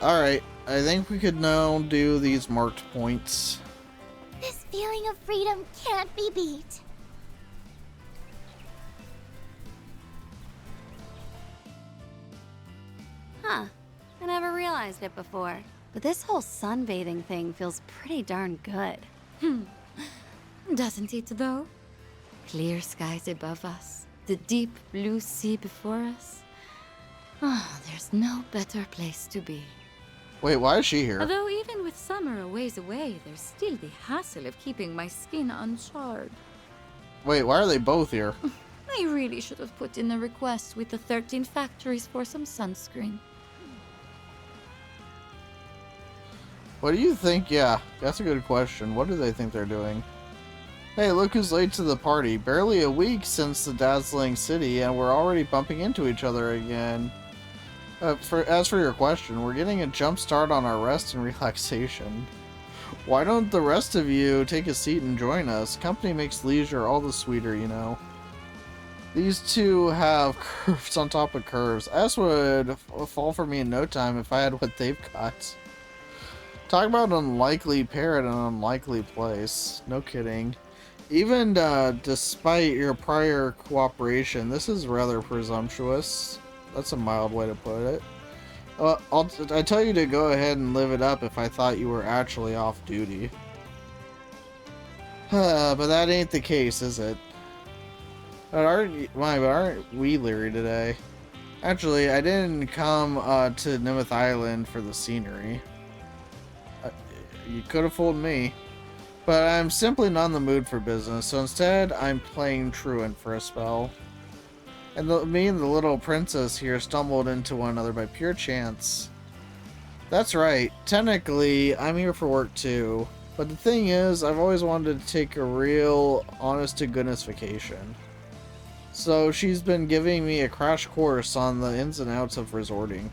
Alright, I think we could now do these marked points. This feeling of freedom can't be beat. Huh. I never realized it before. but this whole sunbathing thing feels pretty darn good. Doesn't it, though? Clear skies above us, the deep blue sea before us. Oh, there's no better place to be. Wait, why is she here? Although even with summer a ways away, there's still the hassle of keeping my skin uncharred. Wait, why are they both here? I really should have put in a request with the 13 factories for some sunscreen. What do you think? Yeah, that's a good question. What do they think they're doing? Hey, look who's late to the party. Barely a week since the dazzling city, and we're already bumping into each other again. As for your question, we're getting a jump start on our rest and relaxation. Why don't the rest of you take a seat and join us? Company makes leisure all the sweeter, you know. These two have curves on top of curves. S would fall for me in no time if I had what they've got. Talk about an unlikely pair at an unlikely place. No kidding. Even despite your prior cooperation, this is rather presumptuous. That's a mild way to put it. I tell you to go ahead and live it up if I thought you were actually off duty. But that ain't the case, is it? But aren't we leery today? Actually, I didn't come to Nimith Island for the scenery. You could have fooled me. But I'm simply not in the mood for business, so instead I'm playing truant for a spell. And me and the little princess here stumbled into one another by pure chance. That's right, technically I'm here for work too. But the thing is, I've always wanted to take a real honest-to-goodness vacation. So she's been giving me a crash course on the ins and outs of resorting.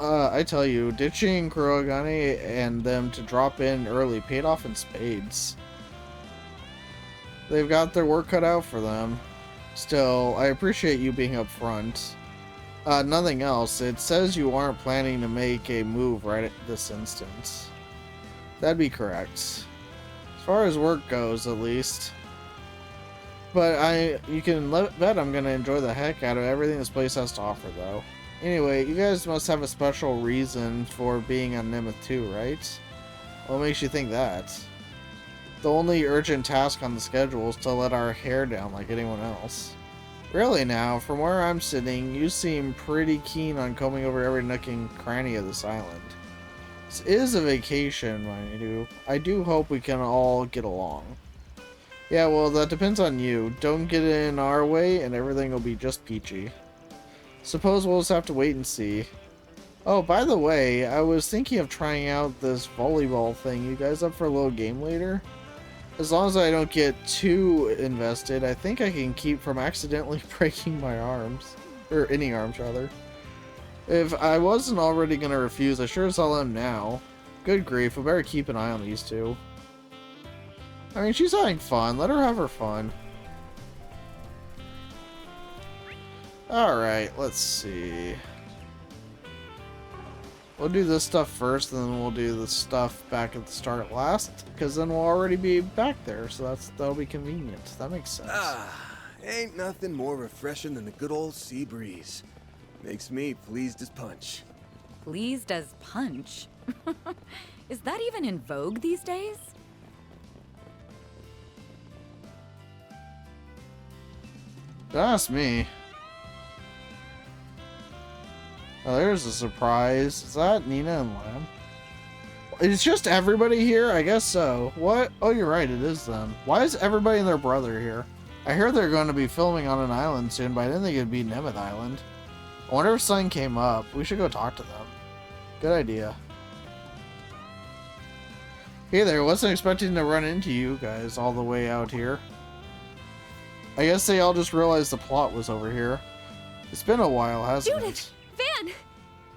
I tell you, ditching Kurogane and them to drop in early paid off in spades. They've got their work cut out for them. Still, I appreciate you being upfront. Nothing else, it says you aren't planning to make a move right at this instant. That'd be correct. As far as work goes, at least. But you can bet I'm gonna enjoy the heck out of everything this place has to offer, though. Anyway, you guys must have a special reason for being on Nimith too, right? What makes you think that? The only urgent task on the schedule is to let our hair down like anyone else. Really now, from where I'm sitting, you seem pretty keen on combing over every nook and cranny of this island. This is a vacation, mind you. I do hope we can all get along. Yeah, well, that depends on you. Don't get in our way and everything will be just peachy. Suppose we'll just have to wait and see. Oh, by the way, I was thinking of trying out this volleyball thing. You guys up for a little game later? As long as I don't get too invested, I think I can keep from accidentally breaking my arms. Or any arms, rather. If I wasn't already going to refuse, I sure as hell am now. Good grief, we better keep an eye on these two. I mean, she's having fun. Let her have her fun. Alright, let's see. We'll do this stuff first, and then we'll do the stuff back at the start last, because then we'll already be back there, so that'll be convenient. That makes sense. Ain't nothing more refreshing than a good old sea breeze. Makes me pleased as punch. Pleased as punch? Is that even in vogue these days? Don't ask me. Oh, there's a surprise. Is that Nina and Lamb? It's just everybody here? I guess so. What? Oh, you're right. It is them. Why is everybody and their brother here? I heard they're going to be filming on an island soon, but I didn't think it'd be Nimith Island. I wonder if something came up. We should go talk to them. Good idea. Hey there. Wasn't expecting to run into you guys all the way out here. I guess they all just realized the plot was over here. It's been a while, hasn't it? Judith! Van!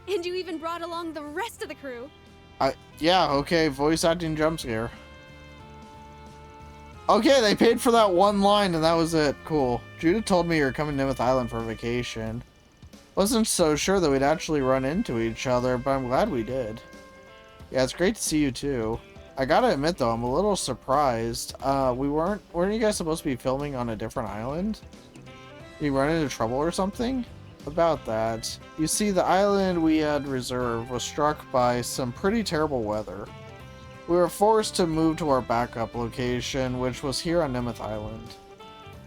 And you even brought along the rest of the crew. Yeah, okay, voice acting jump scare. Okay, they paid for that one line and that was it. Cool. Judith told me you're coming to Nimith Island for vacation. Wasn't so sure that we'd actually run into each other, but I'm glad we did. Yeah, it's great to see you too. I gotta admit though, I'm a little surprised. Weren't you guys supposed to be filming on a different island? Did you run into trouble or something? about that. You see, the island we had reserved was struck by some pretty terrible weather. We were forced to move to our backup location, which was here on Nemeth Island.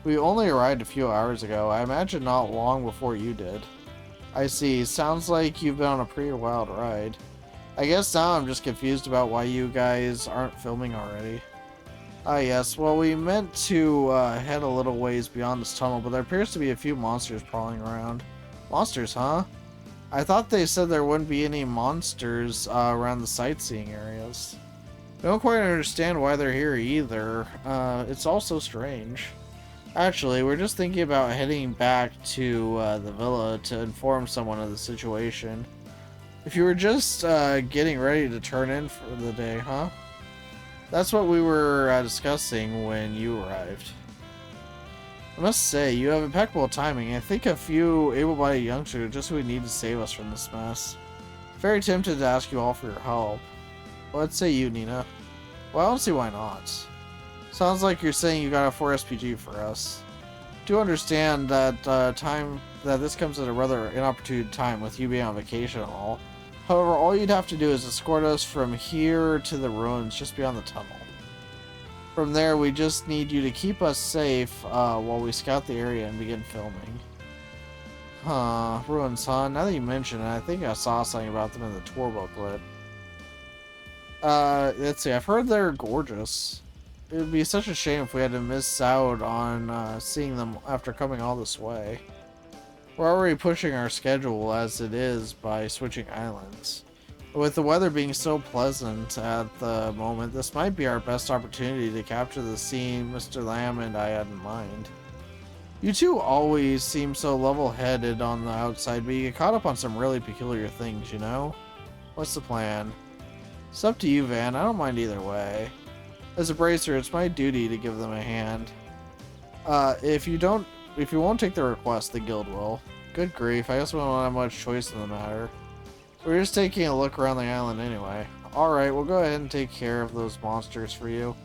We only arrived a few hours ago. I imagine not long before you did. I see. Sounds like you've been on a pretty wild ride. I guess now I'm just confused about why you guys aren't filming already. Ah, yes. Well, we meant to head a little ways beyond this tunnel, but there appears to be a few monsters prowling around. Monsters, huh? I thought they said there wouldn't be any monsters around the sightseeing areas. I don't quite understand why they're here either. It's all so strange. Actually, we're just thinking about heading back to the villa to inform someone of the situation. If you were just getting ready to turn in for the day, huh? That's what we were discussing when you arrived. I must say, you have impeccable timing. I think a few able-bodied youngsters are just who we need to save us from this mess. Very tempted to ask you all for your help. What say you, Nina? Well, I don't see why not. Sounds like you're saying you got a 4 SPG for us. Do understand that this comes at a rather inopportune time with you being on vacation and all. However, all you'd have to do is escort us from here to the ruins just beyond the tunnel. From there, we just need you to keep us safe while we scout the area and begin filming. Huh, ruins, huh? Now that you mention it, I think I saw something about them in the tour booklet. Let's see, I've heard they're gorgeous. It would be such a shame if we had to miss out on seeing them after coming all this way. We're already pushing our schedule as it is by switching islands. With the weather being so pleasant at the moment, this might be our best opportunity to capture the scene Mr. Lamb and I had in mind. You two always seem so level-headed on the outside, but you get caught up on some really peculiar things, you know? What's the plan? It's up to you, Van. I don't mind either way. As a bracer, it's my duty to give them a hand. If you won't take the request, the guild will. Good grief, I guess we don't have much choice in the matter. We're just taking a look around the island anyway. Alright, we'll go ahead and take care of those monsters for you.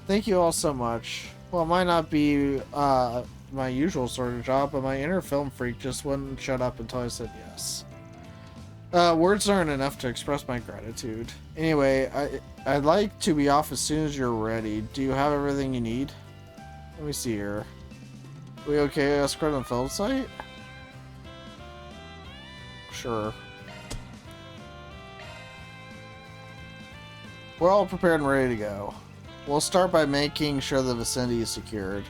Thank you all so much. Well, it might not be my usual sort of job, but my inner film freak just wouldn't shut up until I said yes. Words aren't enough to express my gratitude. Anyway, I'd like to be off as soon as you're ready. Do you have everything you need? Let me see here. We okay escort on the film site? Sure. We're all prepared and ready to go. We'll start by making sure the vicinity is secured.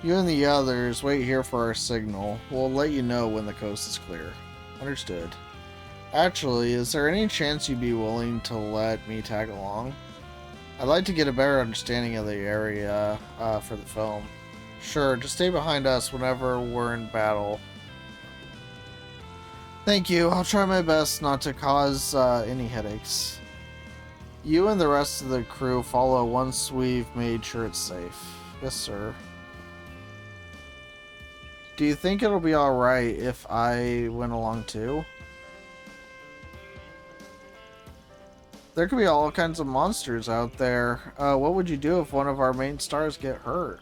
You and the others wait here for our signal. We'll let you know when the coast is clear. Understood. Actually, is there any chance you'd be willing to let me tag along? I'd like to get a better understanding of the area for the film. Sure, just stay behind us whenever we're in battle. Thank you. I'll try my best not to cause any headaches. You and the rest of the crew follow once we've made sure it's safe. Yes, sir. Do you think it'll be alright if I went along too? There could be all kinds of monsters out there. What would you do if one of our main stars get hurt?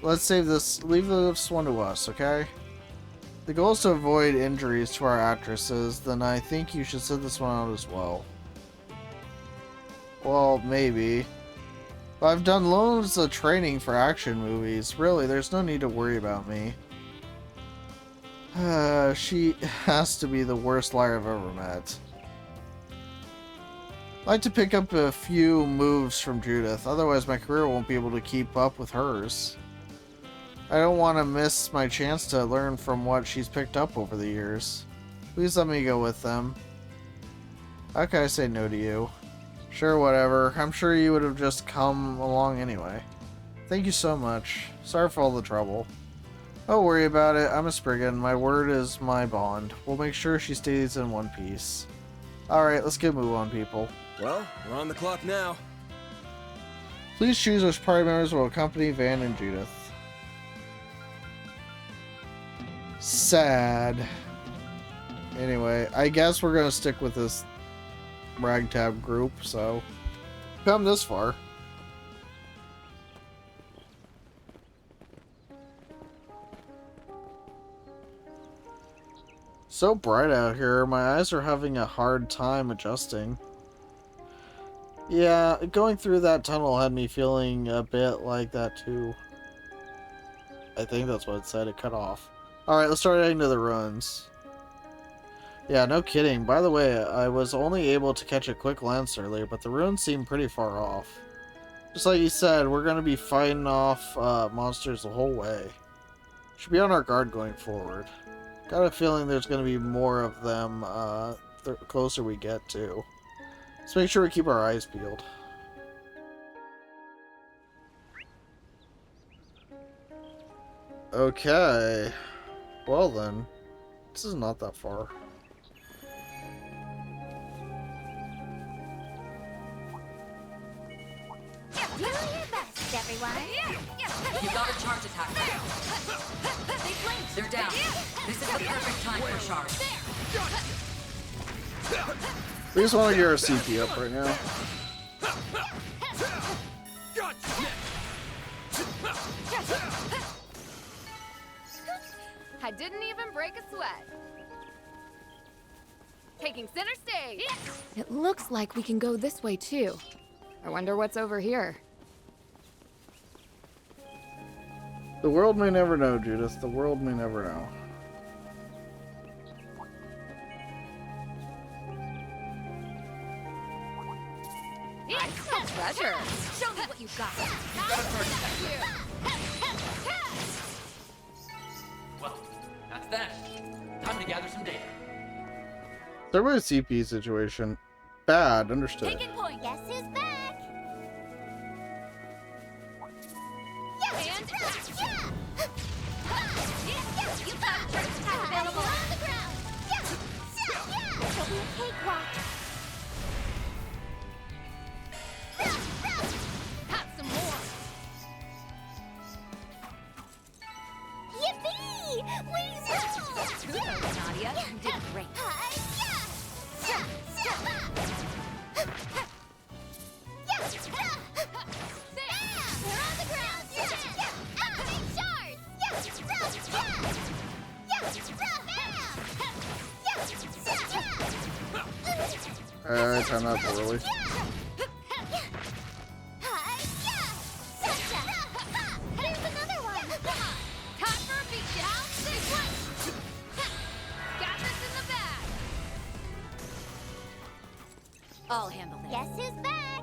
Leave this one to us, okay? The goal is to avoid injuries to our actresses, then I think you should sit this one out as well. Well, maybe. But I've done loads of training for action movies. Really, there's no need to worry about me. She has to be the worst liar I've ever met. I'd like to pick up a few moves from Judith, otherwise my career won't be able to keep up with hers. I don't want to miss my chance to learn from what she's picked up over the years. Please let me go with them. How can I say no to you? Sure, whatever. I'm sure you would have just come along anyway. Thank you so much. Sorry for all the trouble. Don't worry about it. I'm a Spriggan. My word is my bond. We'll make sure she stays in one piece. Alright, let's get a move on, people. Well, we're on the clock now. Please choose which party members will accompany Van and Judith. Sad. Anyway, I guess we're gonna stick with this ragtag group, so come this far. So bright out here, my eyes are having a hard time adjusting. Yeah, going through that tunnel had me feeling a bit like that too. I think that's what it said, it cut off. Alright, let's start heading to the ruins. Yeah, no kidding. By the way, I was only able to catch a quick glance earlier, but the ruins seem pretty far off. Just like you said, we're going to be fighting off monsters the whole way. Should be on our guard going forward. Got a feeling there's going to be more of them the closer we get to. Let's make sure we keep our eyes peeled. Okay. Well then, this is not that far. Do your best, everyone. You got a charge attack. They blinked. They're down. This is the perfect time for charge. We just want to get our CP up right now. I didn't even break a sweat. Taking center stage. It looks like we can go this way too. I wonder what's over here. The world may never know, Judith. The world may never know. I smell treasure. Show me what you got. Well, that's that. Time to gather some data. Everybody's CP situation. Bad, understood. Taking point. Guess who's back? And You got a charge attack available on the ground. It'll be a cakewalk. got some more. Yippee! We roll! Kudos, Nadia. You did great. We're on the ground. Activate shards. Alright, time out poorly. There's another one. Time for a beat down. This one. Got this in the bag. I'll handle this. Guess who's back?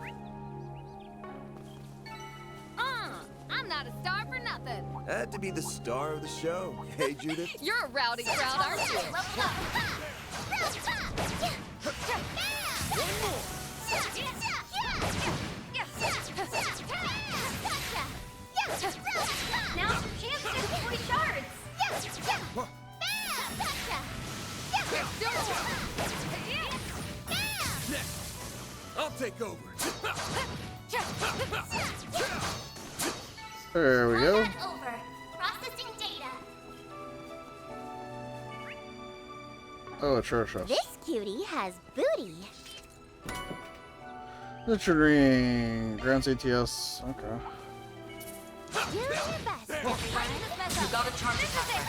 I'm not a star for nothing. Had to be the star of the show. Hey, Judith? You're a rowdy crowd, aren't you? One more. Now's your chance to deploy shards. I'll take over. There we go. Over. Processing data. Oh, a church house. This cutie has booty. Literally grants ATS. Okay. Do your best, everyone. You got a charge attack.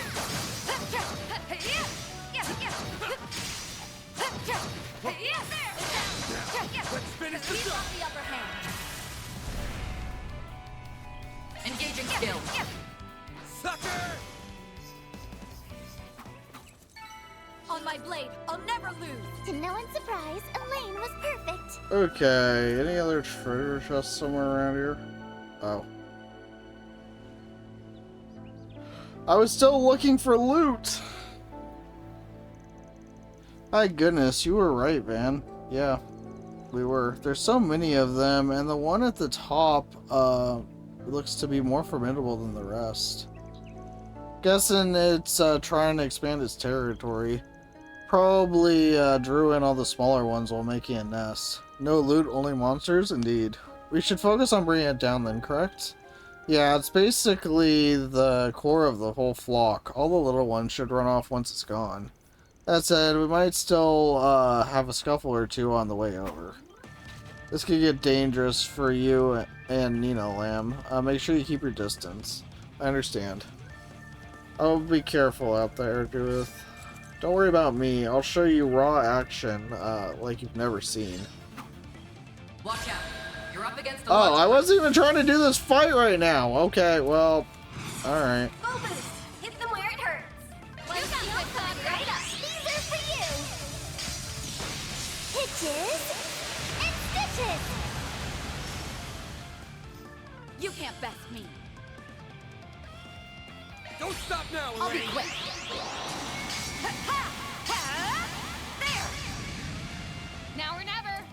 Let's finish this up. The upper hand. Engaging skill. Sucker! On my blade, I'll never lose. To no one's surprise, Elaine was perfect. Okay, any other treasure chests somewhere around here? Oh. I was still looking for loot! My goodness, you were right, man. Yeah, we were. There's so many of them, and the one at the top, looks to be more formidable than the rest. Guessing it's trying to expand its territory. Probably drew in all the smaller ones while making a nest. No loot, only monsters? Indeed. We should focus on bringing it down then, correct? Yeah, it's basically the core of the whole flock. All the little ones should run off once it's gone. That said, we might still have a scuffle or two on the way over. This could get dangerous for you and, you know, Lamb. Make sure you keep your distance. I understand. I'll be careful out there, Judith. Don't worry about me. I'll show you raw action, like you've never seen. Watch out. You're up against the Oh, I wasn't even trying to do this fight right now. Okay, well, alright. Hit them where it hurts. One shield coming right up. These are for you. Hitches and stitches. You can't best me. Don't stop now, I'll be Elaine. quick. There! Now or never.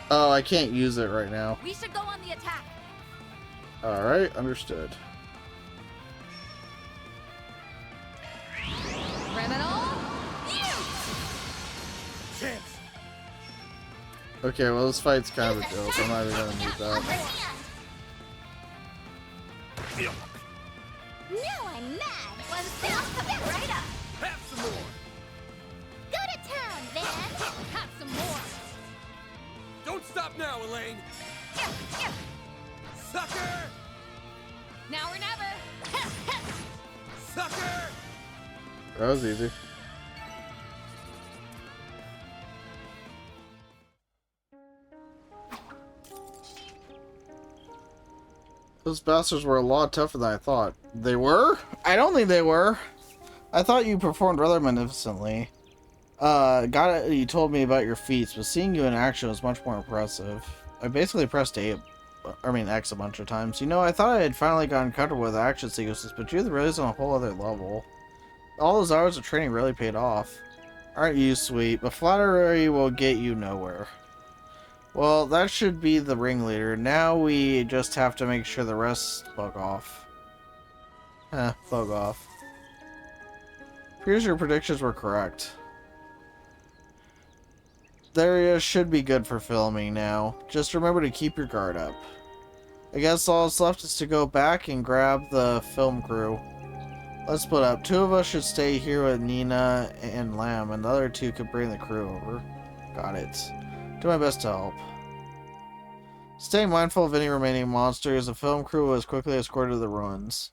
Oh, I can't use it right now. We should go on the attack. Alright, understood. Criminal. Chance. Okay, well this fight's kind of a joke. I'm not even gonna need that. Now I'm mad. One step coming right up. Have some more. Go to town, Van. Have some more. Don't stop now, Elaine. Sucker! Now or never. Sucker! That was easy. Those bastards were a lot tougher than I thought. They were? I don't think they were. I thought you performed rather magnificently. You told me about your feats, but seeing you in action was much more impressive. I basically pressed X a bunch of times. You know, I thought I had finally gotten comfortable with action sequences, but you're really on a whole other level. All those hours of training really paid off. Aren't you sweet? But flattery will get you nowhere. Well, that should be the ringleader. Now we just have to make sure the rest bug off. Bug off. Here's your predictions were correct. The area should be good for filming now. Just remember to keep your guard up. I guess all that's left is to go back and grab the film crew. Let's split up. 2 of us should stay here with Nina and Lamb, and the other 2 could bring the crew over. Got it. Do my best to help. Staying mindful of any remaining monsters, the film crew was quickly escorted to the ruins.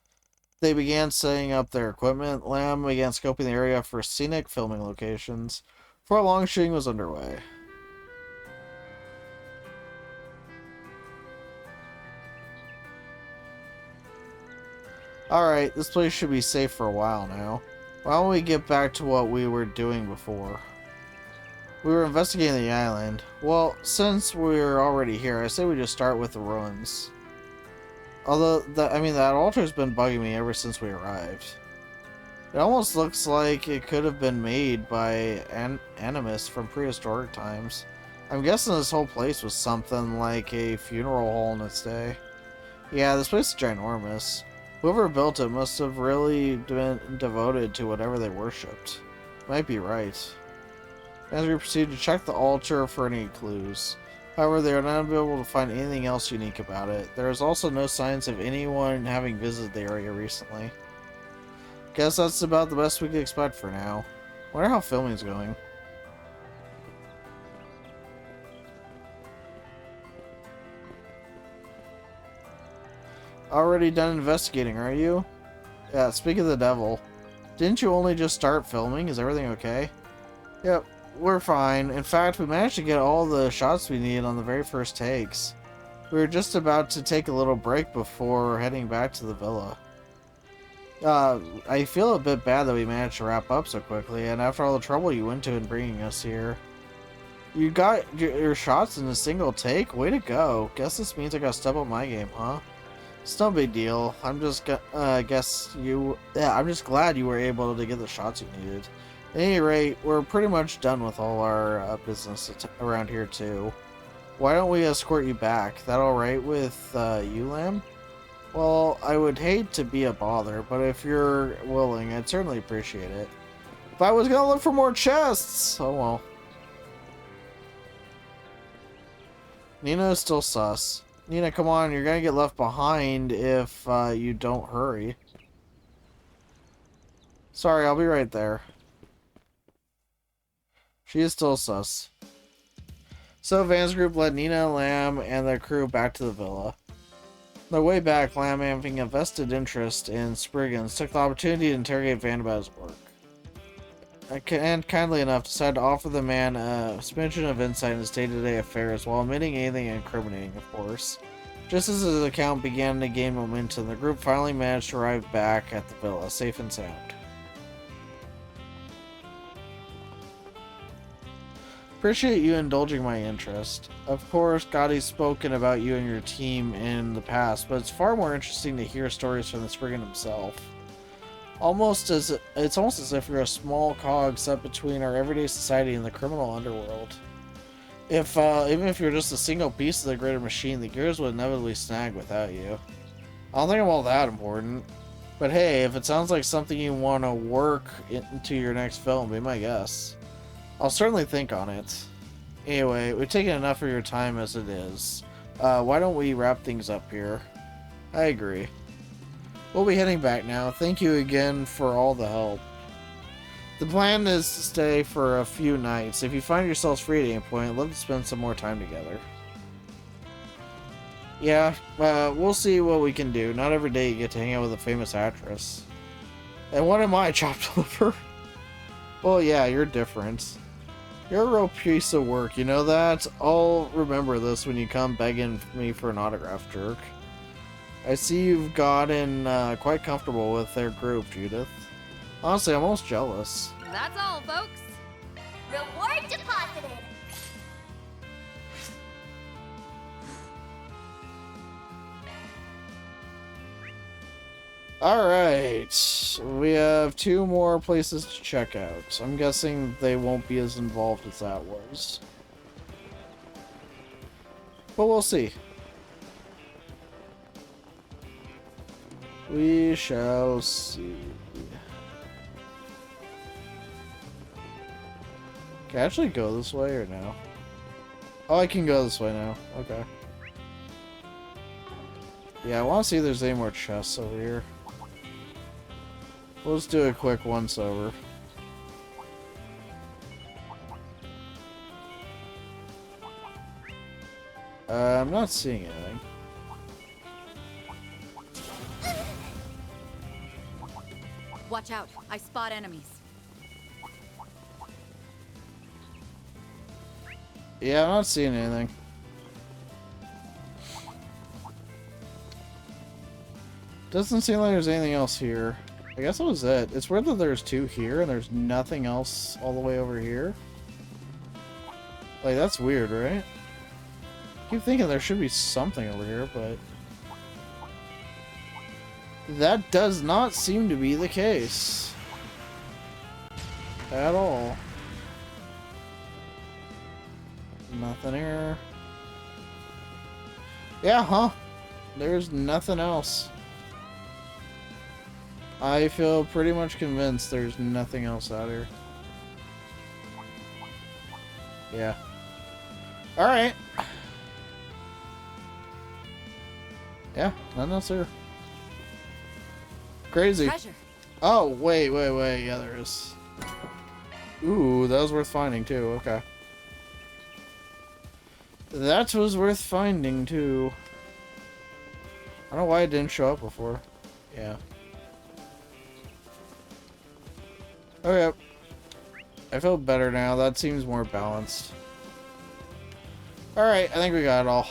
They began setting up their equipment. Lamb began scoping the area for scenic filming locations. Before long, shooting was underway. Alright, this place should be safe for a while now. Why don't we get back to what we were doing before? We were investigating the island. Well, since we're already here, I say we just start with the ruins. Although, that altar's been bugging me ever since we arrived. It almost looks like it could have been made by animists from prehistoric times. I'm guessing this whole place was something like a funeral hall in its day. Yeah, this place is ginormous. Whoever built it must have really been devoted to whatever they worshipped. Might be right. As we proceed to check the altar for any clues. However, they are not able to find anything else unique about it. There is also no signs of anyone having visited the area recently. Guess that's about the best we could expect for now. Wonder how filming's going. Already done investigating, are you? Yeah, speak of the devil. Didn't you only just start filming? Is everything okay? Yep, we're fine. In fact, we managed to get all the shots we needed on the very first takes. We were just about to take a little break before heading back to the villa. I feel a bit bad that we managed to wrap up so quickly, and after all the trouble you went to in bringing us here. You got your shots in a single take? Way to go. Guess this means I gotta step up my game, huh? It's no big deal. I'm just glad you were able to get the shots you needed. At any rate, we're pretty much done with all our business around here too. Why don't we escort you back? That alright with you, Lamb? Well, I would hate to be a bother, but if you're willing, I'd certainly appreciate it. If I was gonna look for more chests! Oh well. Nina is still sus. Nina, come on, you're gonna get left behind if you don't hurry. Sorry, I'll be right there. She is still sus. So Van's group led Nina, Lamb, and their crew back to the villa. On their way back, Lamb, having a vested interest in Spriggans, took the opportunity to interrogate Van about his work. And kindly enough, decided to offer the man a smidgen of insight in his day-to-day affairs, while omitting anything incriminating, of course. Just as his account began to gain momentum, the group finally managed to arrive back at the villa, safe and sound. Appreciate you indulging my interest. Of course, Gotti's spoken about you and your team in the past, but it's far more interesting to hear stories from the Spriggan himself. It's almost as if you're a small cog set between our everyday society and the criminal underworld. Even if you're just a single piece of the greater machine, the gears would inevitably snag without you. I don't think I'm all that important. But hey, if it sounds like something you want to work into your next film, be my guest. I'll certainly think on it. Anyway, we've taken enough of your time as it is. Why don't we wrap things up here? I agree. We'll be heading back now. Thank you again for all the help. The plan is to stay for a few nights. If you find yourselves free at any point, I'd love to spend some more time together. Yeah, we'll see what we can do. Not every day you get to hang out with a famous actress. And what am I, chopped liver? Well, yeah, you're different. You're a real piece of work, you know that? I'll remember this when you come begging me for an autograph, jerk. I see you've gotten quite comfortable with their group, Judith. Honestly, I'm almost jealous. That's all, folks. Reward deposited. Alright, we have 2 more places to check out. I'm guessing they won't be as involved as that was. But we'll see. We shall see. Can I actually go this way or no? Oh, I can go this way now. Okay. Yeah, I want to see if there's any more chests over here. We'll just do a quick once over. I'm not seeing anything. Watch out. I spot enemies. Yeah, I'm not seeing anything. Doesn't seem like there's anything else here. I guess that was it. It's weird that there's 2 here and there's nothing else all the way over here. Like, that's weird, right? I keep thinking there should be something over here, but that does not seem to be the case. At all. Nothing here. Yeah, huh? There's nothing else. I feel pretty much convinced there's nothing else out here. Yeah. Alright. Yeah, nothing else here. Crazy. Treasure. Oh, wait. Yeah, there is. Ooh, that was worth finding too. Okay. That was worth finding too. I don't know why it didn't show up before. Yeah. Okay. I feel better now. That seems more balanced. Alright, I think we got it all.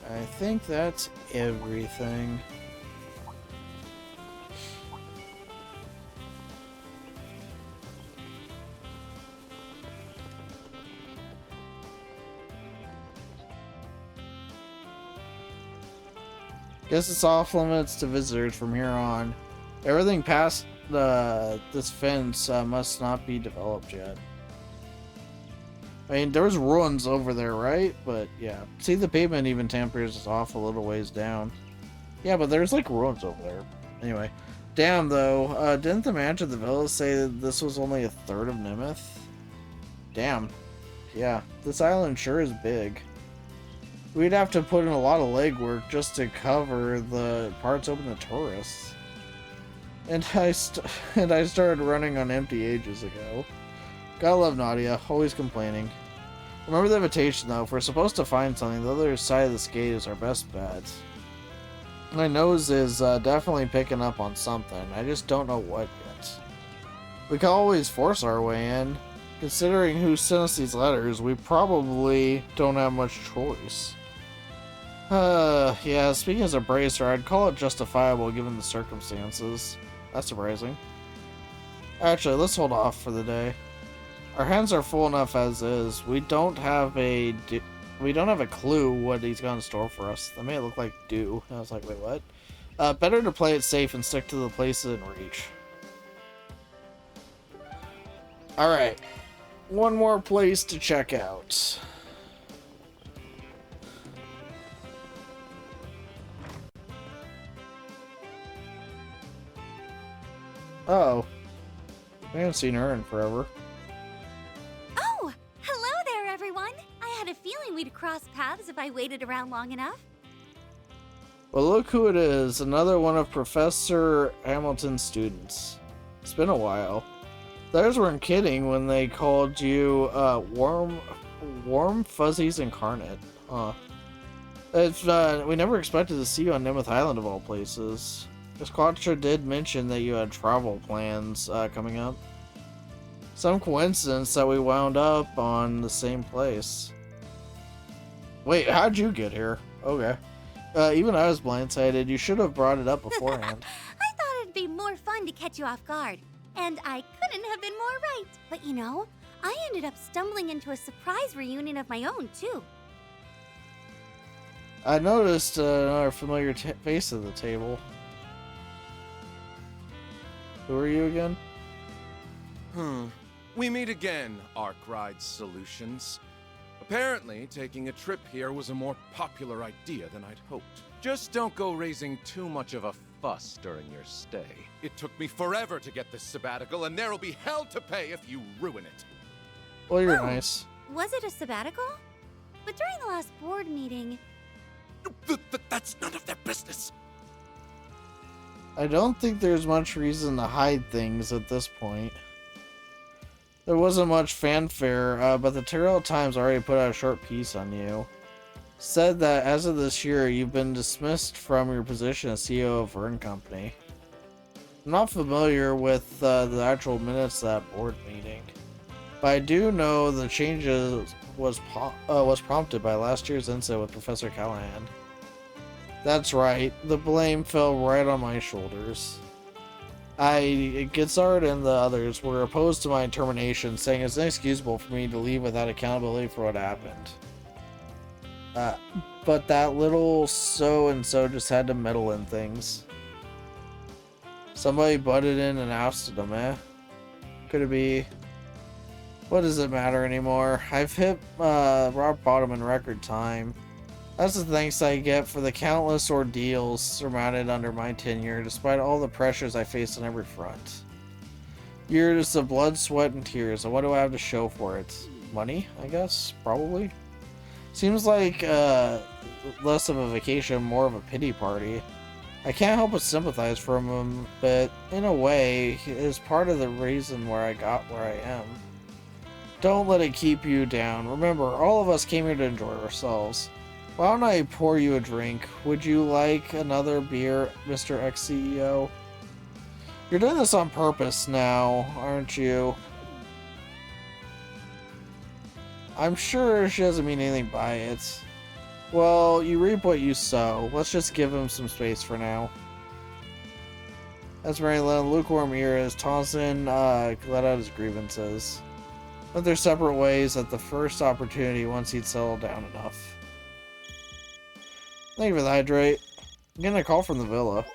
I think that's everything. Guess it's off limits to visitors from here on. Everything past this fence must not be developed yet. I mean, there was ruins over there, right? But yeah, see, the pavement even tapers off a little ways down. Yeah, but there's like ruins over there. Anyway, damn though, didn't the manager of the villa say that this was only a third of Nimeth? Damn. Yeah, this island sure is big. We'd have to put in a lot of legwork just to cover the parts open to tourists. And I started running on empty ages ago. Gotta love Nadia, always complaining. Remember the invitation, though. If we're supposed to find something, the other side of this gate is our best bet. My nose is definitely picking up on something. I just don't know what yet. We can always force our way in. Considering who sent us these letters, we probably don't have much choice. Yeah, speaking as a bracer, I'd call it justifiable given the circumstances. That's surprising. Actually, let's hold off for the day. Our hands are full enough as is. We don't have a clue what he's got in store for us. That made it look like do. I was like, wait, what? Better to play it safe and stick to the places in reach. Alright. One more place to check out. Oh. I haven't seen her in forever. Oh! Hello there, everyone! I had a feeling we'd cross paths if I waited around long enough. Well, look who it is. Another one of Professor Hamilton's students. It's been a while. Theirs weren't kidding when they called you, Warm Fuzzies Incarnate. Huh. We never expected to see you on Nemeth Island of all places. Miss Quatra did mention that you had travel plans, coming up. Some coincidence that we wound up on the same place. Wait, how'd you get here? Okay. Even I was blindsided. You should have brought it up beforehand. I thought it'd be more fun to catch you off guard. And I couldn't have been more right. But you know, I ended up stumbling into a surprise reunion of my own, too. I noticed another familiar face at the table. Who are you again? We meet again, Arkwright Solutions. Apparently, taking a trip here was a more popular idea than I'd hoped. Just don't go raising too much of a fuss during your stay. It took me forever to get this sabbatical, and there'll be hell to pay if you ruin it. Well, you're nice. Was it a sabbatical? But during the last board meeting... That's none of their business. I don't think there's much reason to hide things at this point. There wasn't much fanfare, but the Terrell Times already put out a short piece on you. Said that as of this year, you've been dismissed from your position as CEO of Vern Company. I'm not familiar with the actual minutes of that board meeting, but I do know the changes was prompted by last year's incident with Professor Callahan. That's right, the blame fell right on my shoulders. Gitzard and the others were opposed to my termination, saying it's inexcusable for me to leave without accountability for what happened. But that little so-and-so just had to meddle in things. Somebody butted in and ousted him, eh? Could it be... What does it matter anymore? I've hit rock bottom in record time. That's the thanks I get for the countless ordeals surmounted under my tenure, despite all the pressures I faced on every front. Years of blood, sweat, and tears, and what do I have to show for it? Money, I guess? Probably? Seems like less of a vacation, more of a pity party. I can't help but sympathize for him, but in a way, it is part of the reason where I got where I am. Don't let it keep you down. Remember, all of us came here to enjoy ourselves. Why don't I pour you a drink? Would you like another beer, Mr. Ex-CEO? You're doing this on purpose now, aren't you? I'm sure she doesn't mean anything by it. Well, you reap what you sow. Let's just give him some space for now. That's Maryland. Lukewarm ear as Thompson let out his grievances. Went their separate ways at the first opportunity once he'd settled down enough. Thank you for the hydrate. I'm getting a call from the villa.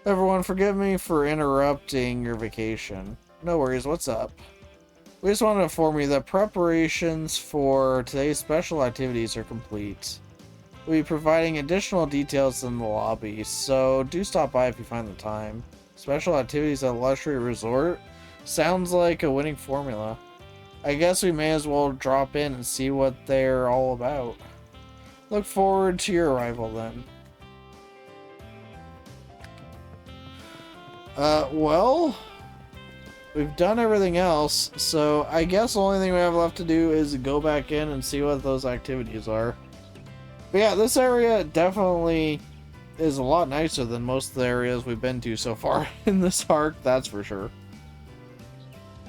Everyone, forgive me for interrupting your vacation. No worries, what's up? We just want to inform you that preparations for today's special activities are complete. We'll be providing additional details in the lobby, so do stop by if you find the time. Special activities at a luxury resort? Sounds like a winning formula. I guess we may as well drop in and see what they're all about. Look forward to your arrival then. Well, we've done everything else, so I guess the only thing we have left to do is go back in and see what those activities are. But yeah, this area definitely is a lot nicer than most of the areas we've been to so far in this arc, that's for sure.